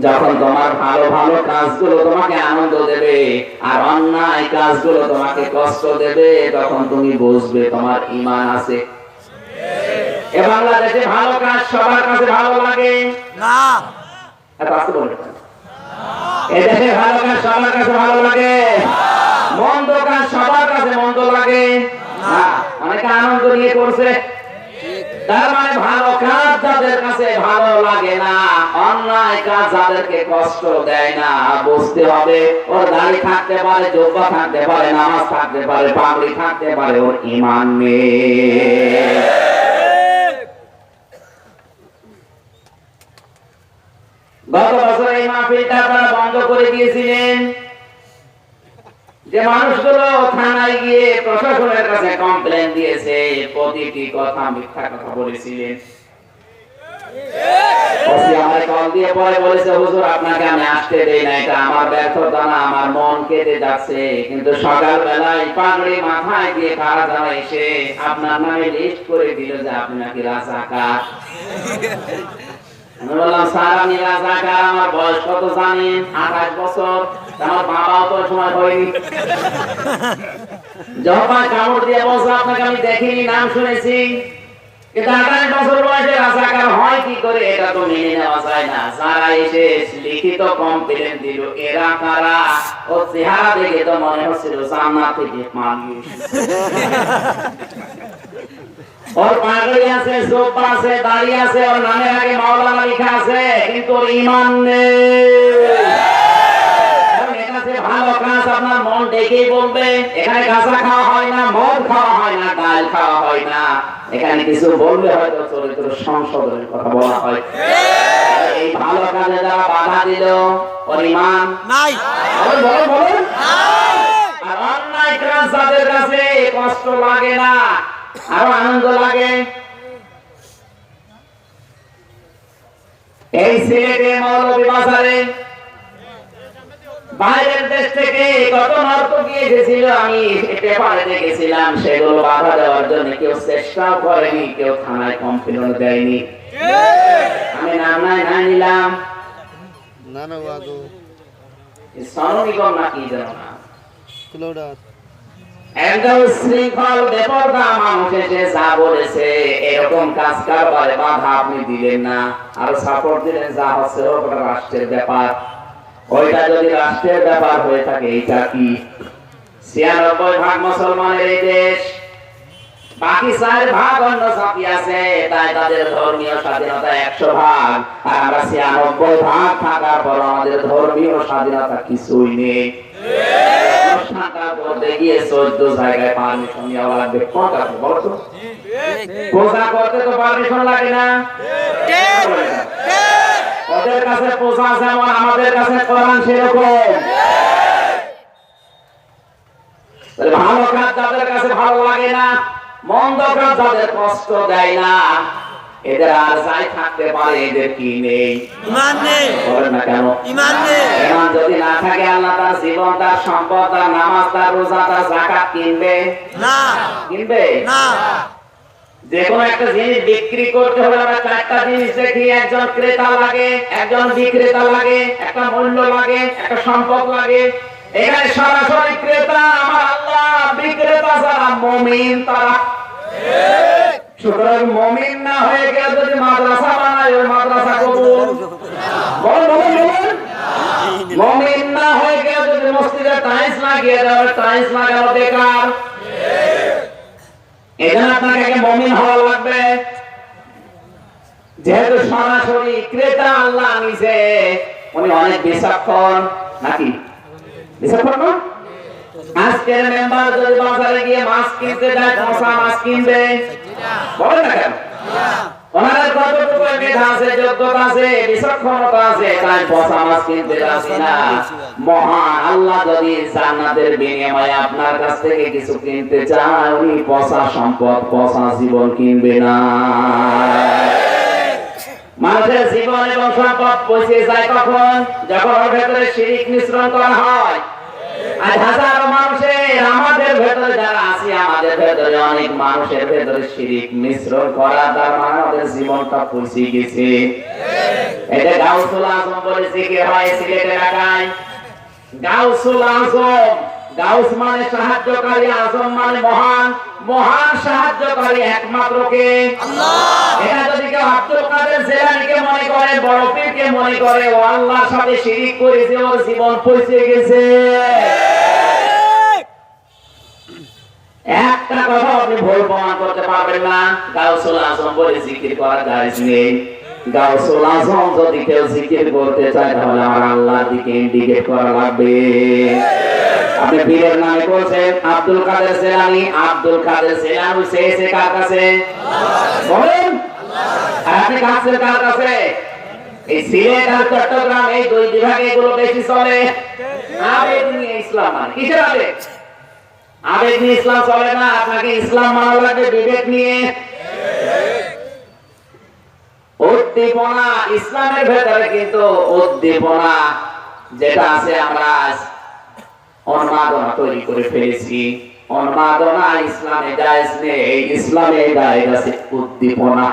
যখন তোমার ভালো ভালো কাজগুলো তোমাকে আনন্দ দেবে আর অন্যায় কাজগুলো তোমাকে কষ্ট দেবে, তখন তুমি বুঝবে তোমার ঈমান আছে। এ বাংলাদেশে ভালো কাজ সবার কাছে ভালো লাগে না, এত আস্তে বলতে পারেন। এ দেশে ভালো কাজ সবার কাছে ভালো লাগে, মন্দ কাজ সবার কাছে মন্দ লাগে না। অনেকে আনন্দ নিয়ে করছে, তার মানে ভালো কাজ যাদের কাছে ভালো লাগে না, অন্যায় কাজ যাদেরকে কষ্ট দেয় না, বুঝতে হবে ওর দাড়ি থাকতে পারে, জুব্বা থাকতে পারে, নামাজ থাকতে পারে, পাগড়ি থাকতে পারে, ওর ঈমান নেই। গত বছর এই মাহফিলটা আপনারা বন্ধ করে দিয়েছিলেন, যে মানুষগুলো থানায় গিয়ে প্রশাসনের কাছে কমপ্লেন দিয়েছে, প্রতিটি কথা মিথ্যা কথা বলেছিলেন। আমাকে কল দিয়ে পরে বলেছে, হুজুর আপনাকে আমি আসতে দেই না, এটা আমার ব্যর্থতা না, আমার মন কেটে যাচ্ছে। কিন্তু সকালবেলায় পাগড়ি মাথায় দিয়ে কারা যারা এসে আপনার নামে লিস্ট করে দিল যে আপনি নাকি রাজাকার। আমি বললাম, স্যার আমি রাজাকার, আমার বয়স কত জানেন? 28 বছর। আমার বাবাও তো সময় হয়নি। যখন কামড় দিয়ে বলছে আপনাকে আমি দেখিনি, নাম শুনেছি, কিন্তু 28 বছর বয়সে রাজাকার হয় কি করে, এটা তো মেনে নেওয়া যায় না। যারা এসে লিখিত কমপ্লেন দিল, এরা কারা? ও চেহারা দেখে তো মনে হচ্ছিল জান্নাত থেকে মানুষ। ওর পাগড়ি আছে, জুব্বা আছে, দাড়ি আছে, ওর নামের আগে মাওলানা লেখা আছে, কিন্তু ওর ঈমান নেই। ভালো কাজ আপনার মন ডেকেই বলবে। এখানে গাঁজা খাওয়া হয় না, মদ খাওয়া হয় না, ডাল খাওয়া হয় না, এখানে কিছু বললে হয়তো চরিত্র সংশোধনের কথা বলা হয়। এই ভালো কাজে যারা বাধা দিল, ওর ঈমান নাই। বলেন বলেন। আর অন্যায় কাজ যাদের কাছে কষ্ট লাগে না, আরো আনন্দ লাগে। এই সিলেটে মৌলভীবাজারে বাইরের দেশ থেকে কত নর্তকী এসেছিল, আমি পেপারে দেখেছিলাম। সেগুলো বাধা দেওয়ার জন্য কেউ চেষ্টাও করেনি, কেউ থানায় কমপ্লেন দেয়নি। আমি নাম নাই নিলাম, সননিগম না কি যেন না, একদম শৃঙ্খল বেপরদা মানুষ এসে যা বলেছে, এরকম কাজ কারবারে বাধা আপনি দিলেন না, আর সাপোর্ট দিলেন। যা হচ্ছে ওটা রাষ্ট্রের ব্যাপার, ওইটা যদি রাষ্ট্রের ব্যাপার হয়ে থাকে, এটা কি? 96% মুসলমানের এই দেশ, বাকি 4 ভাগ অন্য জাতি আছে, তাই তাদের ধর্মীয় স্বাধীনতা 100 ভাগ, আর আমরা 96 ভাগ থাকার পর আমাদের ধর্মীয় স্বাধীনতা কিছুই নেই। অনুষ্ঠানটা করতে গিয়ে 14 জায়গায় পারমিশন নেওয়া লাগবে। কোনটা বলো তো? পূজা করতে তো পারমিশন লাগে না? ওদের কাছে পূজা যেমন আমাদের কাছে কোরআন সেরকম। ভালো কাজ যাদের কাছে ভালো লাগে না, মন্দ কাজ যাদের কষ্ট দেয় না, এদের আর যাই থাকতে পারে, এদের কি নেই? ঈমান নেই। বলেন না কেন? ঈমান নেই। ঈমান যদি না থাকে, আল্লাহ তার জীবন, তার সম্পদ, তার নামাজ, তার রোজা, তার যাকাত কিনবে না? কিনবে না। যে কোনো একটা জিনিস বিক্রি করতে হলে আমরা 4টা জিনিস দেখি। একজন ক্রেতা লাগে, একজন বিক্রেতা লাগে, একটা মূল্য লাগে, একটা সম্পদ লাগে। এখানে সরাসরি ক্রেতা আমার আল্লাহ, বিক্রেতা যারা মুমিন তারা। সুতরাং মুমিন না হয়ে গেলে যদি মাদ্রাসা বানায়, ওই মাদ্রাসা কবুল? বলুন। মুমিন না হয়ে গেলে যদি মসজিদে টাইলস লাগিয়ে দেয়, টাইলস লাগানো বেকার। এজন্য আপনাকে মুমিন হওয়া লাগবে। যেহেতু সরাসরি ক্রেতা আল্লাহ নিজে, উনি অনেক বিচক্ষণ নাকি? বিচক্ষণ না? আজকের মেম্বার যদি বাজারে গিয়ে মাছ কিনতে যায়, পচা মাছ কিনবে? বলে না কেন? ওনাদের কতটুকু মেধা আছে, যোগ্যতা আছে, বিচক্ষণতা আছে, তাই পচা মাছ কিনতে যাচ্ছে না। মহান আল্লাহ যদি জান্নাতের বিনিময়ে আপনার কাছ থেকে কিছু কিনতে চায়, উনি পচা সম্পদ, পচা জীবন কিনবে না। মানুষের জীবন এবং সম্পদ পচে যায় কখন? যখন ওর ভেতরে শিরক মিশ্রণ করা হয়। আর হাজারো মানুষের, আমাদের ভেতরে যারা আছে, আমাদের ভেতরে অনেক মানুষের ভেতরে শিরক মিশ্রণ করা, তার মানে আমাদের জীবনটা পচে গেছে। এটা গাউসুল আজম বলে জিকির হয় সিলেট এলাকায়। গাউসুল আজম, গাউস মানে সাহায্যকারী, আজম মানে মহান। মহান সাহায্যকারী একমাত্র কে? আল্লাহ। এটা যদি কেউ আব্দুল কাদের জিলানীকে মনে করে, বড় পীরকে মনে করে, ও আল্লাহর সাথে শিরক করেছে, ওর জীবন পচে গেছে। একটা কথা আপনি ভুল প্রমাণ করতে পারবেন না, গাউসুল আজম বলে জিকির করা জায়েজ নেই। গাউসুল আজম যদি কেউ জিকির করতে চায়, তাহলে আমার আল্লাহর দিকে ইন্ডিকেট করা লাগবে। আপনি পীরের নামে বলছেন আব্দুল কাদের জিলানী, আব্দুল কাদের জিলানী চেয়েছে কার কাছে? বলেন। আর আপনি কাছের কার কাছে? এই সিলেট আর চট্টগ্রাম, এই 2 বিভাগে এগুলো বেশি চলে। আবেগ নিয়ে ইসলাম মানে কিসের আবেগ? আবেগ নিয়ে ইসলাম চলে না। আপনাকে ইসলাম মানা লাগবে বিবেক নিয়ে। উদ্দীপনা ইসলামের ভেতরে, কিন্তু উদ্দীপনা যেটা আছে, আমরা উন্মাদনা তৈরি করে ফেলেছি। উন্মাদনা ইসলামে জায়েজ নেই। ইসলামে জায়েজ আছে উদ্দীপনা।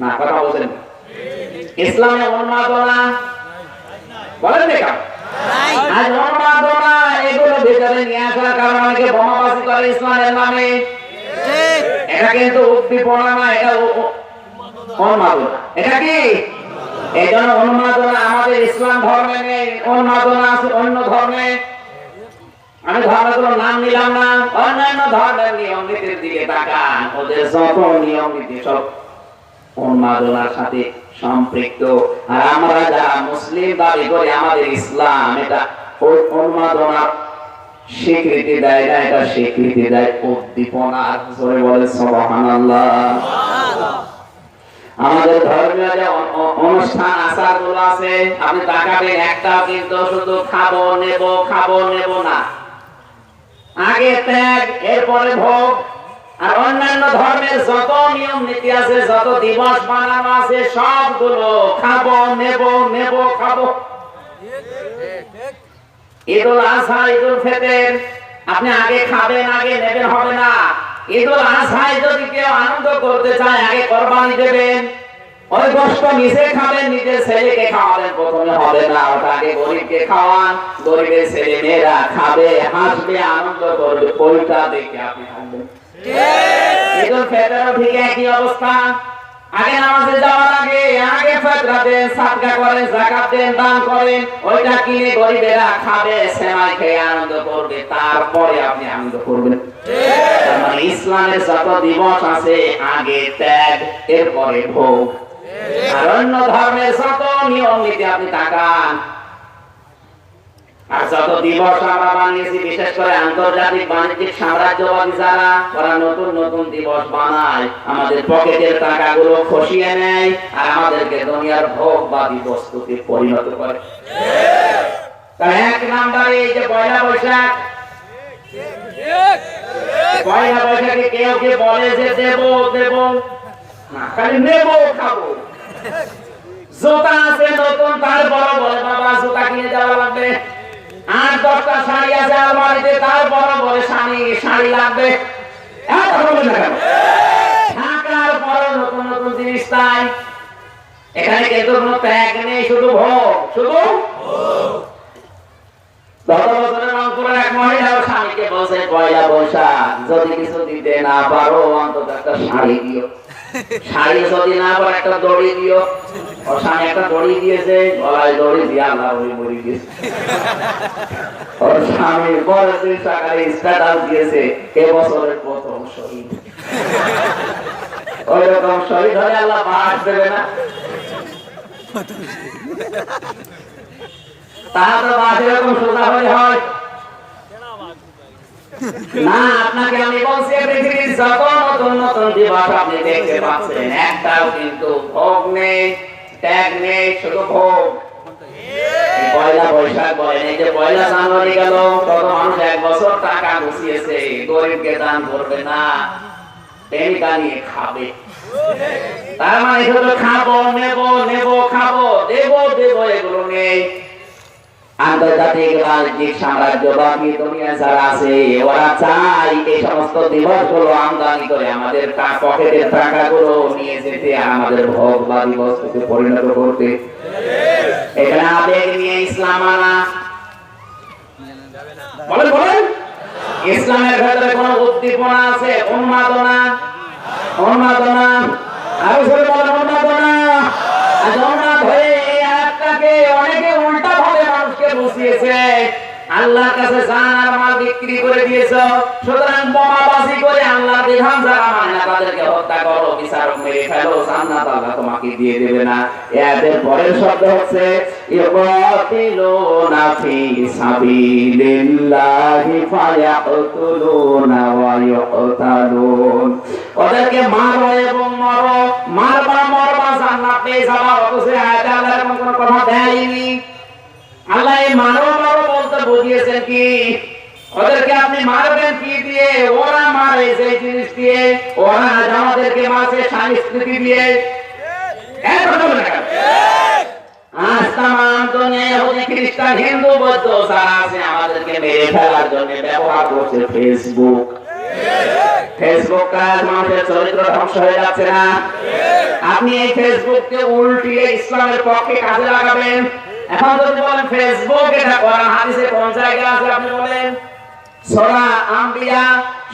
না, কথা বলেন। ইসলামে উন্মাদনা বলেন দেখা। আজ উন্মাদনা এগুলো ভেতরে নিয়ে আসার কারণে অনেকে বোমাবাজি করে ইসলামের নামে। এটা কিন্তু উদ্দীপনা না, এটা উন্মাদনা। এটা কি? এই জন্য উন্মাদনা আমাদের ইসলাম ধর্মে নেই, উন্মাদনা আছে অন্য ধর্মে। আমি ধর্মগুলোর নাম নিলাম না, অন্যান্য ধর্মের নিয়ম নীতির দিকে তাকান, ওদের যত নিয়ম নীতি সব উন্মাদনার সাথে সম্পৃক্ত। আর আমরা যারা মুসলিম দাবি করি, আমাদের ইসলাম এটা উন্মাদনার স্বীকৃতি দেয় না, এটা স্বীকৃতি দেয় উদ্দীপনার। জোরে বলে সুবহানাল্লাহ। আমাদের ধর্মীয় যে অনুষ্ঠান আচার গুলো আছে, আপনি তাকাবেন, একটাও কিন্তু শুধু খাবো নেব না। আগে ত্যাগ, এরপরে ভোগ। আর অন্যান্য ধর্মের যত নিয়ম নীতি আছে, যত দিবস বানানো আছে, সবগুলো খাবো নেব খাবো। ঈদুল আজহা, ঈদুল ফিতর, আপনি আগে খাবেন, আগে নেবেন হবে না। ঈদুল আজহায় যদি কেউ আনন্দ করতে চায়, আগে কোরবানি দেবেন। ওই গোশত নিজে খাবেন, নিজের ছেলেকে খাওয়াবেন, প্রথমে হবে না। ওটা আগে গরিবকে খাওয়ান, গরিবের ছেলে মেয়েরা খাবে, হাসবে, আনন্দ করবে, ওইটা দেখে আপনি খাবেন। ঈদুল ফিতরও ঠিক একই অবস্থা। আগে নামাজে যাওয়ার আগে ফিতরা দেন, সাদকা করেন, যাকাত দেন, দান করেন, ওইটা কিনে গরিবেরা খাবে, সেমাই খেয়ে আনন্দ করবে, তারপরে আপনি আনন্দ করবেন। তার মানে ইসলামের যত দিবস আছে আগে ত্যাগ, এরপরে ভোগ। আর অন্য ধর্মের যত নিয়ম নীতি আপনি তাকান, আর যত দিবস আমরা বানিয়েছি, বিশেষ করে আন্তর্জাতিক বাণিজ্যিক সাম্রাজ্যবাদী যারা, ওরা নতুন নতুন দিবস বানায়, আমাদের পকেটের টাকাগুলো খসিয়ে নেয় আর আমাদেরকে দুনিয়ার ভোগবাদী বস্তুতে পরিণত করে। এক নাম্বারে এই যে পয়লা বৈশাখ, পয়লা বৈশাখে কেউ কে বলে যে দেব দেব না, খালি নেব খাবো। জুতা আছে নতুন, তারপর বলে বাবা জুতা কিনে দেওয়া লাগবে। 8-10টা শাড়ি আছে আলমারিতে, তারপর বলে শাড়ি লাগবে। ঢাকার পরে নতুন নতুন জিনিস চাই। এখানে কিন্তু কোনো ত্যাগ নেই, শুধু ভোগ, শুধু 10 বছরের রংপুরের এক মহিলা স্বামীকে বলছে পয়লা বৈশাখ যদি কিছু দিতে না পারো অন্তত একটা শাড়ি দিও, শাড়ি যদি না পারো একটা দড়ি দিও। ওর স্বামী একটা দড়ি দিয়েছে, গলায় দড়ি দিয়ে আল্লাহ মরি দিয়েছে। ওর স্বামী পরের দিন সকালে স্ট্যাটাস দিয়েছে এবছরের প্রথম শহীদ। ওই রকম শহীদ হলে আল্লাহ বাস দেবে না? তাহলে বাস এরকম সোজা হলে হয় না। আপনাকে আমি বলছি পৃথিবীর যত নতুন নতুন দিবস আপনি দেখতে পাচ্ছেন, একটাও কিন্তু ভোগ নেই, ত্যাগ নেই, শুধু ভোগ। পয়লা বৈশাখ বলেন, এই যে পয়লা জানুয়ারি গেল, কত মানুষ 1 বছর টাকা গুছিয়েছে, গরিবকে দান করবে না, টেনিকা নিয়ে খাবে। তার মানে শুধু খাবো, নেব নেব, খাবো, দেব দেব, এগুলো নেই। আন্তর্জাতিক বাণিজ্যিক সাম্রাজ্যবাদী দুনিয়া যারা আছে, ওরা চায় এই সমস্ত দিবসগুলো আমদানি করে আমাদের পকেটের টাকাগুলো নিয়ে যেতে, আমাদের ভোগবাদী বস্তুতে পরিণত করতে। এখানে আবেগ নিয়ে ইসলাম আনা, বলেন বলেন, ইসলামের ভেতরে কোন উদ্দীপনা আছে? উন্মাদনা, উন্মাদনা, আরো জোরে বলেন উন্মাদনা। উন্মাদ হয়ে এই আয়াতটাকে অনেকে উল্টা ভাবে মানুষকে বুঝিয়েছে। আল্লাহর কাছে জান আর মাল বিক্রি করে দিয়েছো, সুতরাং বোমাবাজি করে আল্লাহর বিধান যারা মানে না তাদেরকে হত্যা করো, বিচারক মেরে ফেলো, জান্নাত আল্লাহ তোমাকে দিয়ে দেবে না। এর পরের শব্দ হচ্ছে ইউকাতিলুনা ফি সাবিলিল্লাহি ফায়াকতুলুনা ওয়া ইউকতালুন। ওদেরকে মারো এবং মরো, মারবা মরবা, জান্নাত পেয়ে যাবা। অথচ আয়াতে আল্লাহ এরকম কোনো কথা দেয়নি। আল্লাহ এই মারো মারো বলতে বুঝিয়েছেন কি? ওদেরকে আপনি মারবেন কি দিয়ে? ওরা মারে যে জিনিস দিয়ে, ওরা আমাদেরকে মারছে সংস্কৃতি দিয়ে। আজ তামাম দুনিয়ায় ইহুদি, খ্রিস্টান, হিন্দু, বৌদ্ধ যারা আছে আমাদেরকে মেরে ফেলার জন্য ব্যবহার করছে ফেসবুক। ফেসবুক কাজ মানুষের চরিত্র ধ্বংস হয়ে যাচ্ছে না? আপনি এই ফেসবুককে উল্টিয়ে ইসলামের পক্ষে কাজে লাগাবেন। এখন যদি বলেন ফেসবুক এটা কোরআন হাদিসে কোন জায়গায় আছে, আপনি বলেন সূরা আম্বিয়া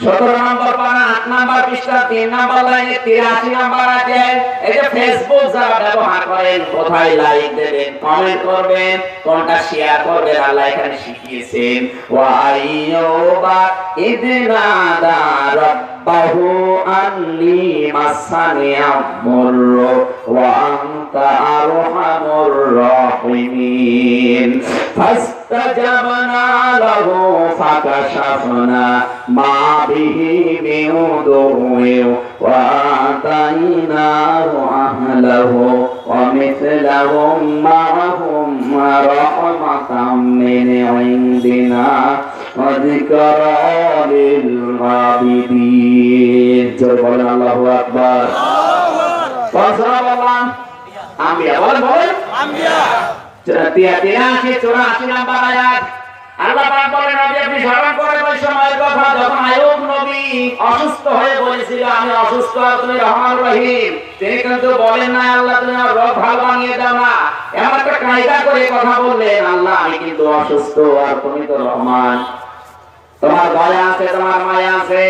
17 নম্বর পারা 8 নম্বর পৃষ্ঠা 3 নম্বর লাইনে 83 নম্বর আছে। এই যে ফেসবুক যারা ব্যবহার করেন, কোথায় লাইক দেবেন, কমেন্ট করবেন, কোনটা শেয়ার করবেন, আল্লাহ এখানে শিখিয়েছেন। ওয়া আইয়ুবা ইদনাদা রাব্বাহু আন্নি মাসানি আমরু ওয়া আনতা আরহামুর রাহিমিন ফাস্তাজাবনা লাহু ফাকাশাফনা মা বিহি মিন দুররি ওয়া আতাইনাহু আহলাহু ওয়া মিথলাহুম মা'হুম রাহমাতাম মিন ইনদিনা ওয়া যিকরা লিল আবিদিন। জোরে বলেন আল্লাহু আকবার। আল্লাহু আম্বিয়া বলেন বলেন আম্বিয়া 83-84 নম্বর আয়াত। আল্লাহ পাক বলেন, নবী আপনি স্মরণ করেন ওই সময়ের কথা যখন আইয়ুব নবী অসুস্থ হয়ে বলেছিল আমি অসুস্থ, তুমি রহমান রহিম। তিনি কিন্তু বলেন না আল্লাহ তুমি আমার রোগ ভালো বানিয়ে দাও না, এমন একটা কায়দা করে কথা বললেন, আল্লাহ আমি কিন্তু অসুস্থ আর তুমি তো রহমান। তোমার দয়া আছে, তোমার মায়া আছে।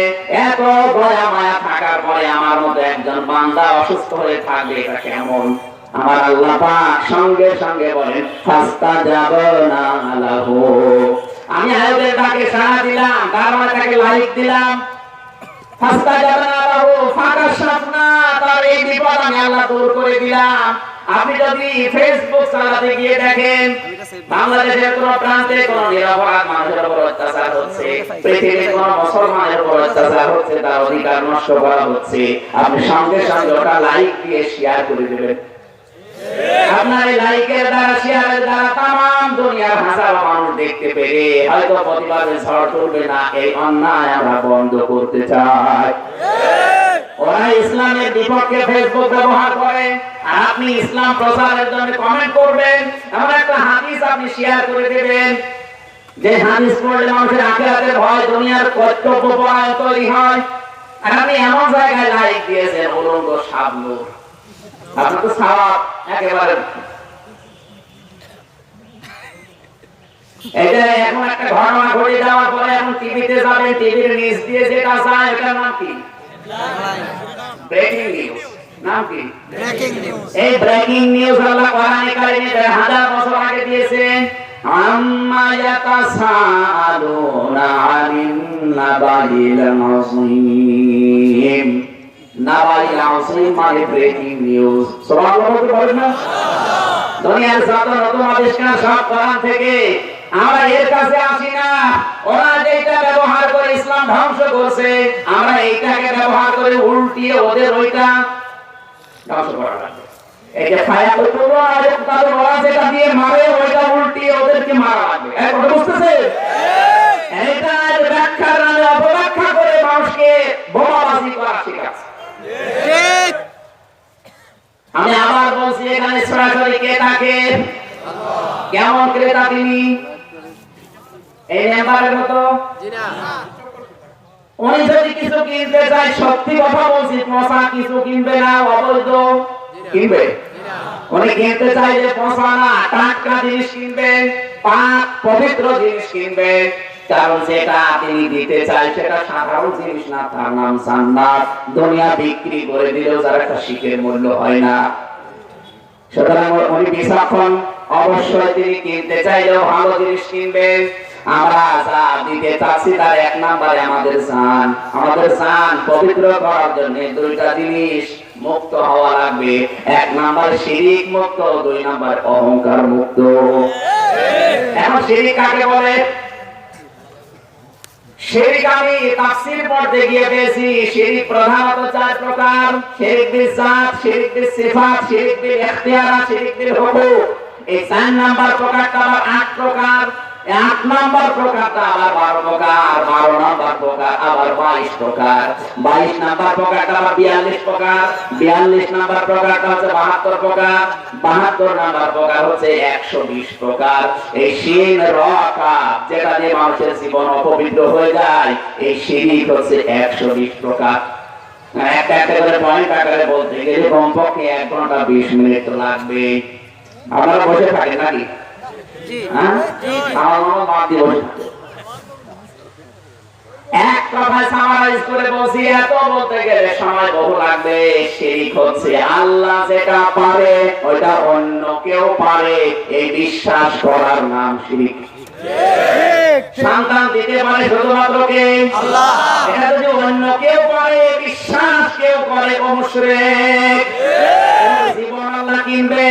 এত দয়া মায়া থাকার পরে আমার মতো একজন বান্দা অসুস্থ হয়ে থাকবে, এটা কেমন? আমার আল্লাহ পাক সঙ্গে সঙ্গে বলেন ফাস্তাজাবনা লাহু। আমি আয়াতের ডাকে সাড়া দিলাম, তার মানে তাকে লাইক দিলাম। ফাস্তাজাবনা লাহু ফাকাশাফনা, তার এই বিপদ আমি আল্লাহ দূর করে দিলাম। আপনি যদি ফেসবুক চালাতে গিয়ে দেখেন বাংলাদেশের কোন প্রান্তে কোন নিরপরাধ মানুষের উপর অত্যাচার হচ্ছে, পৃথিবীর কোন মুসলমানের উপর অত্যাচার হচ্ছে, তার অধিকার নষ্ট করা হচ্ছে, আপনি সঙ্গে সঙ্গে ওটা লাইক দিয়ে শেয়ার করে দেবেন। আপনার এই লাইকের দ্বারা, শেয়ারের দ্বারা তাম দুনিয়ার হাজারো মানুষ দেখতে পেরে হয়তো প্রতিবাদে ঝড় তুলবে না। এই অন্যায় আমরা বন্ধ করতে চাই। ওরা ইসলামের বিপক্ষে ফেসবুক ব্যবহার করে, আর আপনি ইসলাম প্রচারের জন্য কমেন্ট করবেন, এমন একটা হাদিস আপনি শেয়ার করে দেবেন যে হাদিস পড়লে মানুষের আখিরাতের ভয়, দুনিয়ার কর্তব্য পরায়ণ তৈরি হয়। আর আপনি এমন জায়গায় লাইক দিয়েছেন উলঙ্গ সাবলুর, আপনার তো সওয়াব একেবারে। এটা এখন একটা ঘটনা ঘটে যাওয়ার পরে এখন টিভিতে যাবেন, টিভির নিউজ দিয়ে যেটা যায় এটার নাম কি? Breaking news. নাম কি? Breaking news. এই ব্রেকিং নিউজ আল্লাহ কোরআনে কারিমে 1000 বছর আগে দিয়েছেন। আম্মা ইয়াতাসাআলুনা আনিন নাবাইল আযীম। নাবাইল আযীম মানে ব্রেকিং নিউজ। সুবহানাল্লাহ বলতে পারেন না? দুনিয়ার যত নতুন আবিষ্কার সব কোরআন থেকে। আমরা এর কাছে আসি না। ওরা যেটা ব্যবহার করে ইসলাম ধ্বংস করছে, আমরা এইটাকে ব্যবহার করে উল্টিয়ে ওদের ওইটা ধ্বংস করা লাগবে। এই যে ছায়া পুরো আর তাদের ওরা যেটা দিয়ে মারে ওইটা উল্টিয়ে ওদেরকে মারা লাগবে। এই কথা বুঝতেছে? এইটা ব্যাখ্যার নামে অপব্যাখ্যা করে মানুষকে বোমাবাজি করা শেখাচ্ছে। ঠিক। আমি আবার বলছি, এখানে সরাসরি কে থাকে? আল্লাহ। কেমন ক্রেতা তিনি? এই মেম্বারের মতো? জি না। উনি যদি কিছু কিনতে চায়, সত্যি কথা বলছি, পচা কিছু কিনবে না, অবৈধ কিনবে। উনি কিনতে চাই যে পচা না, টাটকা জিনিস কিনবে, পাক পবিত্র জিনিস কিনবে। কারণ যেটা তিনি দিতে চাই সেটা সাধারণ জিনিস না, তার নাম জান্নাত। দুনিয়া বিক্রি করে দিলেও যার একটা শিখের মূল্য হয় না। সুতরাং উনি বিচক্ষণ, অবশ্যই তিনি কিনতে চাইলেও ভালো জিনিস কিনবেন। আমরা যা দিতে চাচ্ছি তার এক নম্বরে আমাদের জান। আমাদের জান পবিত্র করার জন্য দুইটা জিনিস মুক্ত হওয়া লাগবে। এক নাম্বার শিরিক মুক্ত, দুই নাম্বার অহংকার মুক্ত। এখন শিরিক কাকে বলে? শিরিক আমি তাফসীর পড়তে গিয়ে পেয়েছি, শিরিক প্রধানত 4 প্রকার। শিরিক বিল জাত, শিরিক বিল সিফাত, শিরিক বিল ইখতিয়ারাত, শিরিক বিল হুকুক। এই 4 নাম্বার প্রকারটা আবার 8 প্রকার। 8 নাম্বার প্রকারটা আবার 12 প্রকার, 12 নাম্বার প্রকার আবার 22 প্রকার, 22 নাম্বার প্রকারটা আবার 42 প্রকার, 42 নাম্বার প্রকারটা হচ্ছে 72 প্রকার, 72 নাম্বার প্রকার হচ্ছে 120 প্রকার। এই শিন রকা যেটা দিয়ে মানুষের জীবন অপবিত্র হয়ে যায়, এই শিরিক হচ্ছে 120 প্রকার। একটা একটা করে পয়েন্ট আকারে বলতে গেলে কমপক্ষে 1 ঘন্টা 20 মিনিট লাগবে। আপনারা বসে থাকেন নাকি? এক কথায় সামারাইজ করে বলছি, এত বলতে গেলে সময় বহু লাগবে। শিরিক হচ্ছে আল্লাহ যেটা পারে ওইটা অন্য কেউ পারে, এই বিশ্বাস করার নাম শিরিক। সন্তান দিতে পারে শুধুমাত্র কে? আল্লাহ। এটা যদি অন্য কেউ পারে, বিশ্বাস কেউ করে, ও মুশরিক। জীবন আল্লাহ কিনবে?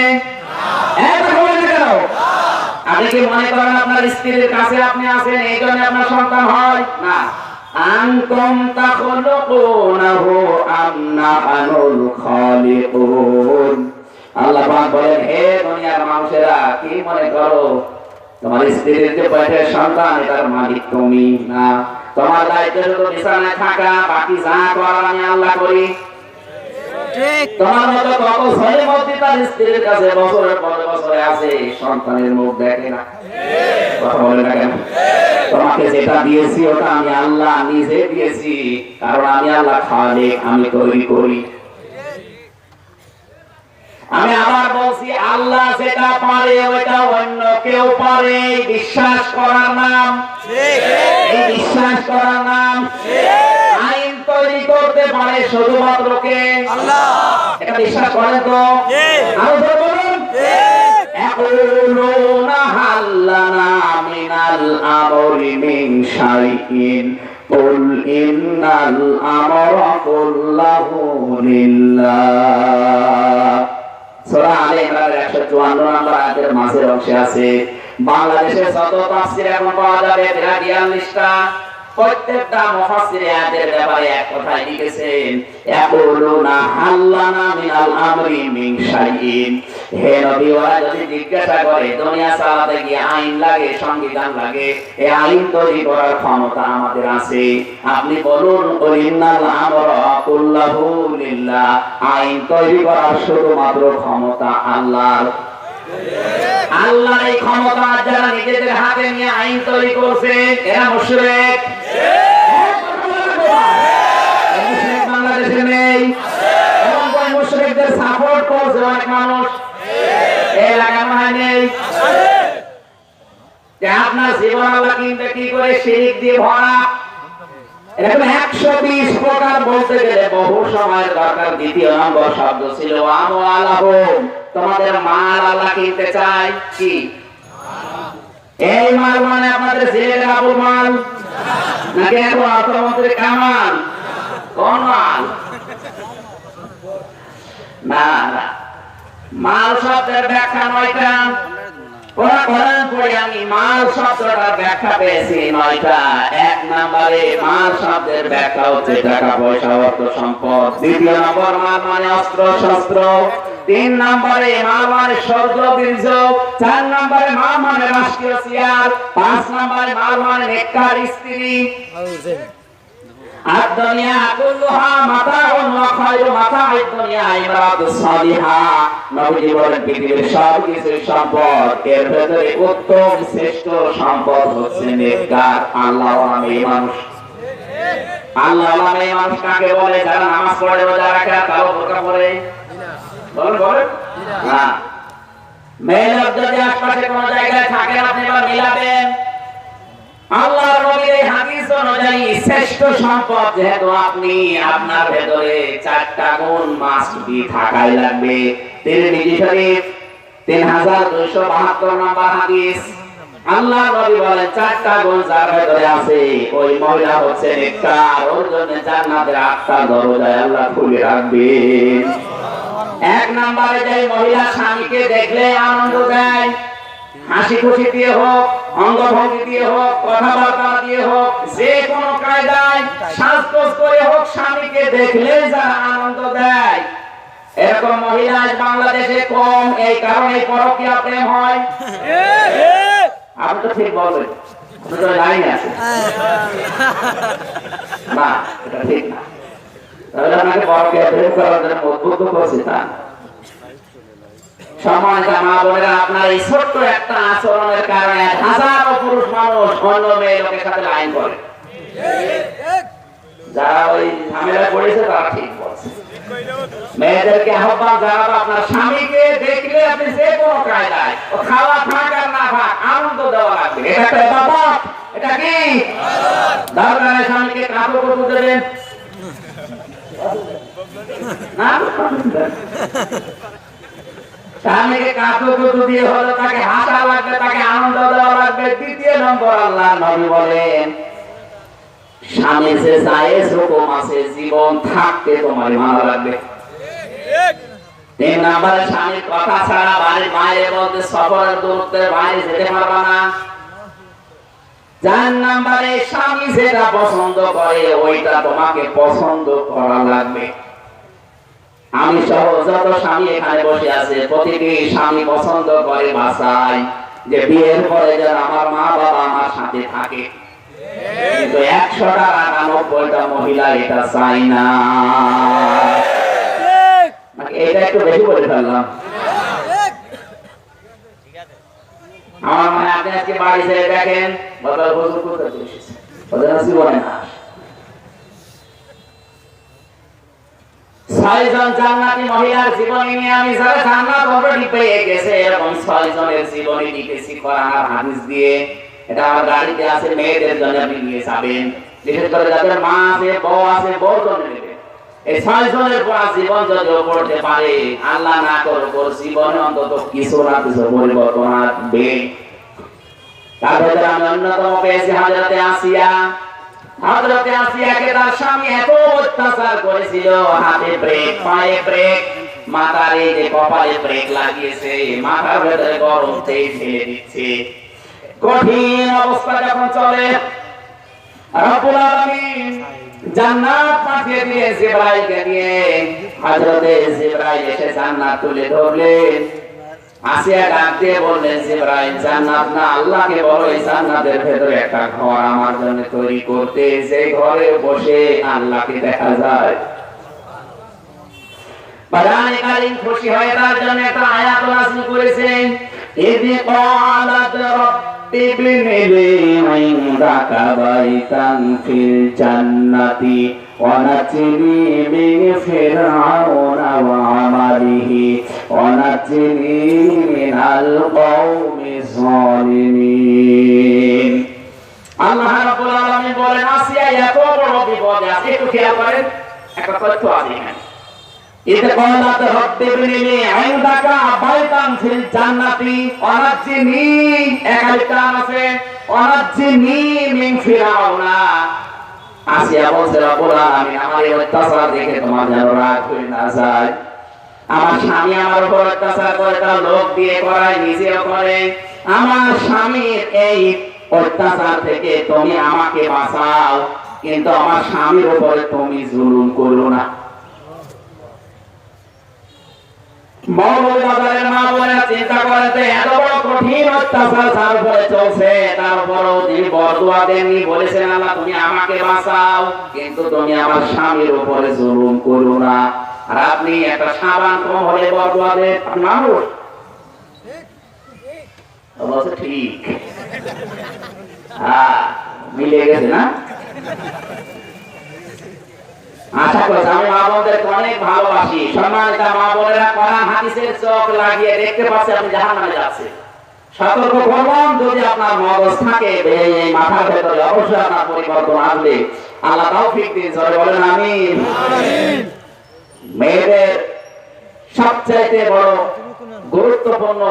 আপনি কি মনে করেন আপনার স্ত্রীর কাছে আপনি আছেন এই জন্য আপনার সন্তান হয় না? আনতুম তাখলুকুনাহু আম নাহনুল খালিকুন। আল্লাহ পাক বলেন, হে দুনিয়ার মানুষেরা, কি মনে করো তোমার স্ত্রীর যে পেটের সন্তান এটার মালিক তুমি না? তোমার দায়িত্ব শুধু বিছানায় থাকা, বাকি যা করার আমি আল্লাহ করি। তোমার মতো কত ছেলে মধ্যে তার স্ত্রীর কাছে বছরের পর বছরে আছে, সন্তানের মুখ দেখে না। কথা বলে না কেন? তোমাকে যেটা দিয়েছি ওটা আমি আল্লাহ নিজে দিয়েছি, কারণ আমি আল্লাহ খালিক, আমি তৈরি করি। আমি আবার বলছি, আল্লাহ যেটা পারে ওইটা অন্য কেউ পারে, বিশ্বাস করার নাম এই বিশ্বাস করার নাম। আইন তৈরি করতে পারে শুধুমাত্র কে? আল্লাহ। এটা বিশ্বাস করেন তো? আরো জোরে বলুন। ইয়াকুলুনা হাল্লানা মিনাল আমরি মিন শাইইন কুল ইন্নাল আমরা কুল্লাহু লিল্লাহ। সূরা আলে ইমরানের 154 নম্বর আয়াতের মাঝের অংশে আছে। বাংলাদেশে যত তাফসীর এখন পাওয়া যাবে 42টা, প্রত্যেকটা মুফাসসির আয়াতের ব্যাপারে এক কথাই লিখেছেন, ইয়াকুলুনা হাল্লানা মিনাল আমরি মিন শাইইন। হে নবী, ওরা যদি জিজ্ঞাসা করে দুনিয়া চালাতে গিয়ে আইন লাগে, সংবিধান লাগে, এই আইন তৈরি করার ক্ষমতা আমাদের আছে, আপনি বলুন ইন্নাল আমরা কুল্লাহু লিল্লাহ, আইন তৈরি করার শুধুমাত্র ক্ষমতা আল্লাহর। আল্লাহর এই ক্ষমতা যারা নিজেদের হাতে নিয়ে আইন তৈরি করছে এরা মুশরিক। মুশরিক বাংলাদেশে নেই, এবং ওই মুশরিকদের সাপোর্ট করছে অনেক মানুষ। এই লাগানো হয় নেই যে আপনার জীবন আল্লাহ কিনবে কি করে? শিরক দিয়ে ভরা। এরকম 120 প্রকার বলতে গেলে বহু সময়ের দরকার। দ্বিতীয় নম্বর শব্দ ছিল আমওয়ালাহুম, তোমাদের মাল আল্লাহ কিনতে চায়। কি এই মাল? মানে আপনাদের ছেলের আবুল মাল নাকি এখন অর্থমন্ত্রী কামাল? কোন মাল? না না, মাল শব্দের ব্যাখ্যা 9টা। কোরআন পড়ে আমি মাল শব্দটার ব্যাখ্যা পেয়েছি 9টা। 1 নম্বরে মাল শব্দের ব্যাখ্যা হচ্ছে টাকা পয়সা, অর্থ সম্পদ। 2 নম্বর মাল মানে অস্ত্র শস্ত্র। 3 নম্বরে মাল মানে সৌর্য বীর্য। 4 নম্বরে মাল মানে রাষ্ট্রীয় চেয়ার। 5 নম্বরে মাল মানে নেককার স্ত্রী। আদ-দুনিয়া কুল্লুহা মাতাউন ওয়া খায়রু মাতা'আদ দুনিয়া ইমরাতুস সালিহা। নবীজি বলেন পৃথিবীর সব কিছু সম্পদ, এর ভিতরে উত্তম শ্রেষ্ঠ সম্পদ হচ্ছে নেককার আল্লাহওয়ালা মানুষ। আল্লাহওয়ালা মানুষ কাকে বলে? যারা নামাজ পড়ে, রোজা রাখে, তাও বোরকা পরে। বলেন বলেন না। মেয়ে লোক যদি আশপাশে কোনো জায়গায় থাকে, আপনি এবার মিলাবেন। আল্লাহর নবীর এই হাদিস অনুযায়ী শ্রেষ্ঠ সম্পদ যেহেতু আপনি, আপনার ভেতরে 4টা গুণ মাস্ট বি থাকাই লাগবে। তিরমিজি শরীফ 3272 নম্বর হাদিস। আল্লাহর নবী বলেন 4টা গুণ যার ভেতরে আছে ওই মহিলা হচ্ছে নেককার, ওর জন্য জান্নাতের 8টা দরজা আল্লাহ খুলে রাখবেন। 1 নম্বরে যে মহিলা স্বামীকে দেখলে আনন্দ দেয়, হাসি খুশি দিয়ে হোক, অঙ্গভঙ্গি দিয়ে হোক, কথাবার্তা দিয়ে হোক, যে কোনো কায়দায় সাজগোজ করে হোক, স্বামীকে দেখলে যারা আনন্দ দেয়, এরকম মহিলা আজ বাংলাদেশে কম। এই কারণে পরকীয়া প্রেম হয়। আপনি তো ঠিক বলবেন, লাইন আছে না, এটা ঠিক না। তাহলে আপনাকে পরকীয়া প্রেম করার জন্য উদ্বুদ্ধ করছি তা। সম্মানিত মা বোনেরা, আপনার এই ছোট্ট একটা আচরণের কারণে হাজারো পুরুষ মানুষ অন্য মেয়ে লোকের সাথে লাইন করে। যারা ওই ঝামেলায় পড়েছে তারা ঠিক বলছে। মেয়েদেরকে আহ্বান জানাবো, আপনার স্বামীকে দেখলে আপনি যে কোনো কায়দায়, ও খাওয়া থাক আর না থাক, আনন্দ দেওয়া লাগবে। এটা একটা ইবাদত। এটা কি? দরকারে স্বামীকে কাপড় কবু দেবেন না, স্বামীকে কাঁদো দিয়ে হলো, তাকে হাসা লাগবে, তাকে আনন্দ দেওয়া লাগবে। 2 নম্বর আল্লাহ নবী বলেন স্বামী যে জায়েজ হুকুম আছে জীবন থাকতে তোমার মানা লাগবে। 3 নম্বরে স্বামীর কথা ছাড়া বাড়ির বাইরে বলতে সফরের দূরত্বের বাইরে যেতে পারবা না। 4 নম্বরে স্বামী যেটা পছন্দ করে ওইটা তোমাকে পছন্দ করা লাগবে। আমি সহ যত স্বামী এখানে বসে আছে, প্রতিটি স্বামী পছন্দ করে বাসায় যে বিয়ের পরে যেন আমার মা বাবা আমার সাথে থাকে, কিন্তু 100টা 99টা মহিলা এটা চাই না। এটা একটু বেশি বলে ফেললাম। আমার মনে হয় আপনি আজকে বাড়ি যেয়ে দেখেন বাবা হুজুর কোথায় এসেছে, ওদের জীবনে না। ছয়জন জান্নাতি মহিলার জীবনী নিয়ে আমি যারা জান্নাত অলরেডি পেয়ে গেছে এরকম ছয়জনের জীবনী লিখেছি কোরআন আর হাদিস দিয়ে। এটা আমার গাড়িতে আছে, মেয়েদের জন্য আপনি নিয়ে যাবেন, বিশেষ করে যাদের মা আছে, বউ আছে, বউ জন্য নেবেন। এই ছয়জনের পড়া জীবন যদি পড়তে পারে, আল্লাহ না করুক ওর জীবনে অন্তত কিছু না কিছু পরিবর্তন আসবে। তার ভেতরে আমি অন্যতম পেয়েছি হযরতে আসিয়া। হযরতে আসিয়াকে তার স্বামী এত অত্যাচার করেছিল, হাতে ব্রেক, পায়ে ব্রেক, মাথার এই যে কপালে ব্রেক লাগিয়েছে, মাথার ভেতরে গরম তেল ঢেলে দিচ্ছে। কঠিন অবস্থা যখন চলে, রব্বুল আলামিন জান্নাত পাঠিয়ে দিয়ে জিবরাইলকে দিয়ে, হযরতে জিবরাইল এসে জান্নাত তুলে ধরলেন। আসিয়া ডাক দিয়ে বললেন, জিবরাইল জান্নাত না, আল্লাহকে বলো এই জান্নাতের ভেতরে একটা ঘর আমার জন্য তৈরি করতে, যে ঘরে বসে আল্লাহকে দেখা যায়। কোরআনে কারীম খুশি হয়ে তার জন্য একটা আয়াত নাযিল করেছেন, ইযি ক্বালাত রাব্বি ইবনি লি ইনদাকা বাইতান ফিল জান্নাতি ওয়া নাজিনি মিন ফিরআউনা ওয়া আমালিহি ওয়া নাজিনি মিনাল কওমিজ যালিমিন। আল্লাহ রাব্বুল আলামিন বলেন, আসিয়া এত বড় বিপদে আছে, একটু খেয়াল করেন, একটা তথ্য আছে এখানে। ইযি ক্বালাত রাব্বি ইবনি লি ইনদাকা বাইতান ফিল জান্নাতি ওয়া নাজিনি, একালিকা আছে, ওয়া নাজিনি মিন ফিরআউনা। আসিয়া বলছে, রব্বুল আলামিন আমার এই অত্যাচার দেখে তোমার যেন রাগ হয়ে না যায়। আমার স্বামী আমার উপর অত্যাচার করে, তার লোক দিয়ে করায়, নিজেও করে। আমার স্বামীর এই অত্যাচার থেকে তুমি আমাকে বাঁচাও, কিন্তু আমার স্বামীর উপরে তুমি জুলুম করো না। মৌলবাদের মা বলে চিন্তা করতে, এত বড় কঠিন অত্যাচার তার উপরে চলছে, তারপরও তিনি বরদোয়া দেননি, বলেছেন আল্লাহ তুমি আমাকে বাঁচাও, কিন্তু তুমি আমার স্বামীর উপরে জুলুম করো না। আর আপনি একটা সাবান কম হলে বরদোয়া দেন, মানুষ বলছে ঠিক, হ্যাঁ মিলে গেছে না। আশা করছি আমি মা বোনদেরকে অনেক ভালোবাসি। সম্মানিত মা বোনেরা, কোরআন হাদিসের চোখ লাগিয়ে দেখতে পাচ্ছেন আপনি জাহান্নামে যাচ্ছেন। সতর্ক করলাম, যদি আপনার মগজ থাকে এই মাথার ভেতরে, অবশ্যই আপনার পরিবর্তন আসবে। আল্লাহ তৌফিক দিন, জোরে বলেন আমিন। মেয়েদের সবচেয়ে বড় গুরুত্বপূর্ণ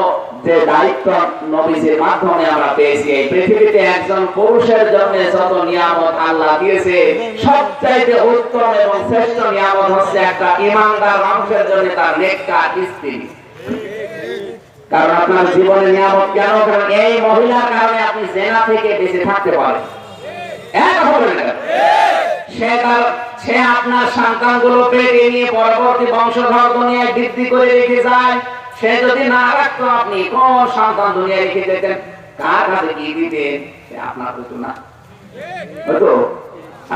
যে দায়িত্ব নবীজির মাধ্যমে আমরা পেয়েছি, এই পৃথিবীতে একজন পুরুষের জন্য যত নিয়ামত আল্লাহ দিয়েছে, সবচাইতে উত্তম এবং শ্রেষ্ঠ নিয়ামত হচ্ছে একটা ঈমানদার মানুষের জন্য তার নেককার স্ত্রী। কারণ আপনার জীবনে নিয়ামত কেন? কারণ এই মহিলার কারণে আপনি জেনা থেকে বেঁচে থাকতে পারেন। সে আপনার সন্তানগুলো পেটে নিয়ে পরবর্তী বংশধর দুনিয়ায় বৃদ্ধি করে রেখে যায়। সে যদি না রাখতো, আপনি কোন সন্তান দুনিয়ায় রেখে যেতেন? কার কাছে কি দিতেন? আপনার হতো না।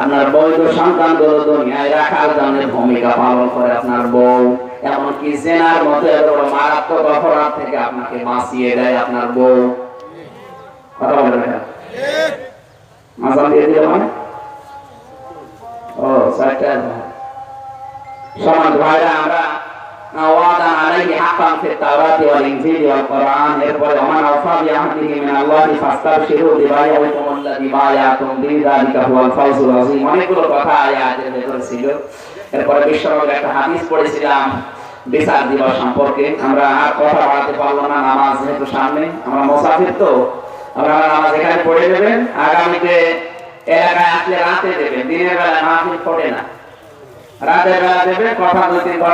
আপনার বৈধ সন্তানগুলো দুনিয়ায় রাখার জন্য ভূমিকা পালন করে আপনার বউ। এমনকি জেনার মতো এত বড় মারাত্মক অপরাধ থেকে আপনাকে বাঁচিয়ে দেয় আপনার বউ। কথা বলে দেখা মাঝান দিয়ে দিল মানে সমাজ ভাইরা, আমরা ওয়াদা আলাইহি হাক্কান ফিত তাওরাতি ওয়াল ইনজিলি ওয়াল কোরআন, এরপরে ওমান আওফা বিআহদিহি মিনাল্লাহি ফাস্তাবশিরু বিবাইআকুমুল্লাযী বায়াতুম বিযালিকা হুয়াল ফাওজুল আযীম। অনেকগুলো কথা আয়াতের ভেতরে ছিল। এরপরে বিশ্বনবীর একটা হাদিস পড়েছিলাম বিচার দিবস সম্পর্কে। আমরা আর কথা বাড়াতে পারলাম না, নামাজ যেহেতু সামনে, আমরা মুসাফির তো, আমরা নামাজ এখানে পড়ে দেবেন। আগামীতে এলাকায় আসলে রাতে দেবেন, দিনের বেলা মাহফিল ফোটে না, রাতের বেলা দেবেন, কথা 2-3 ঘন্টা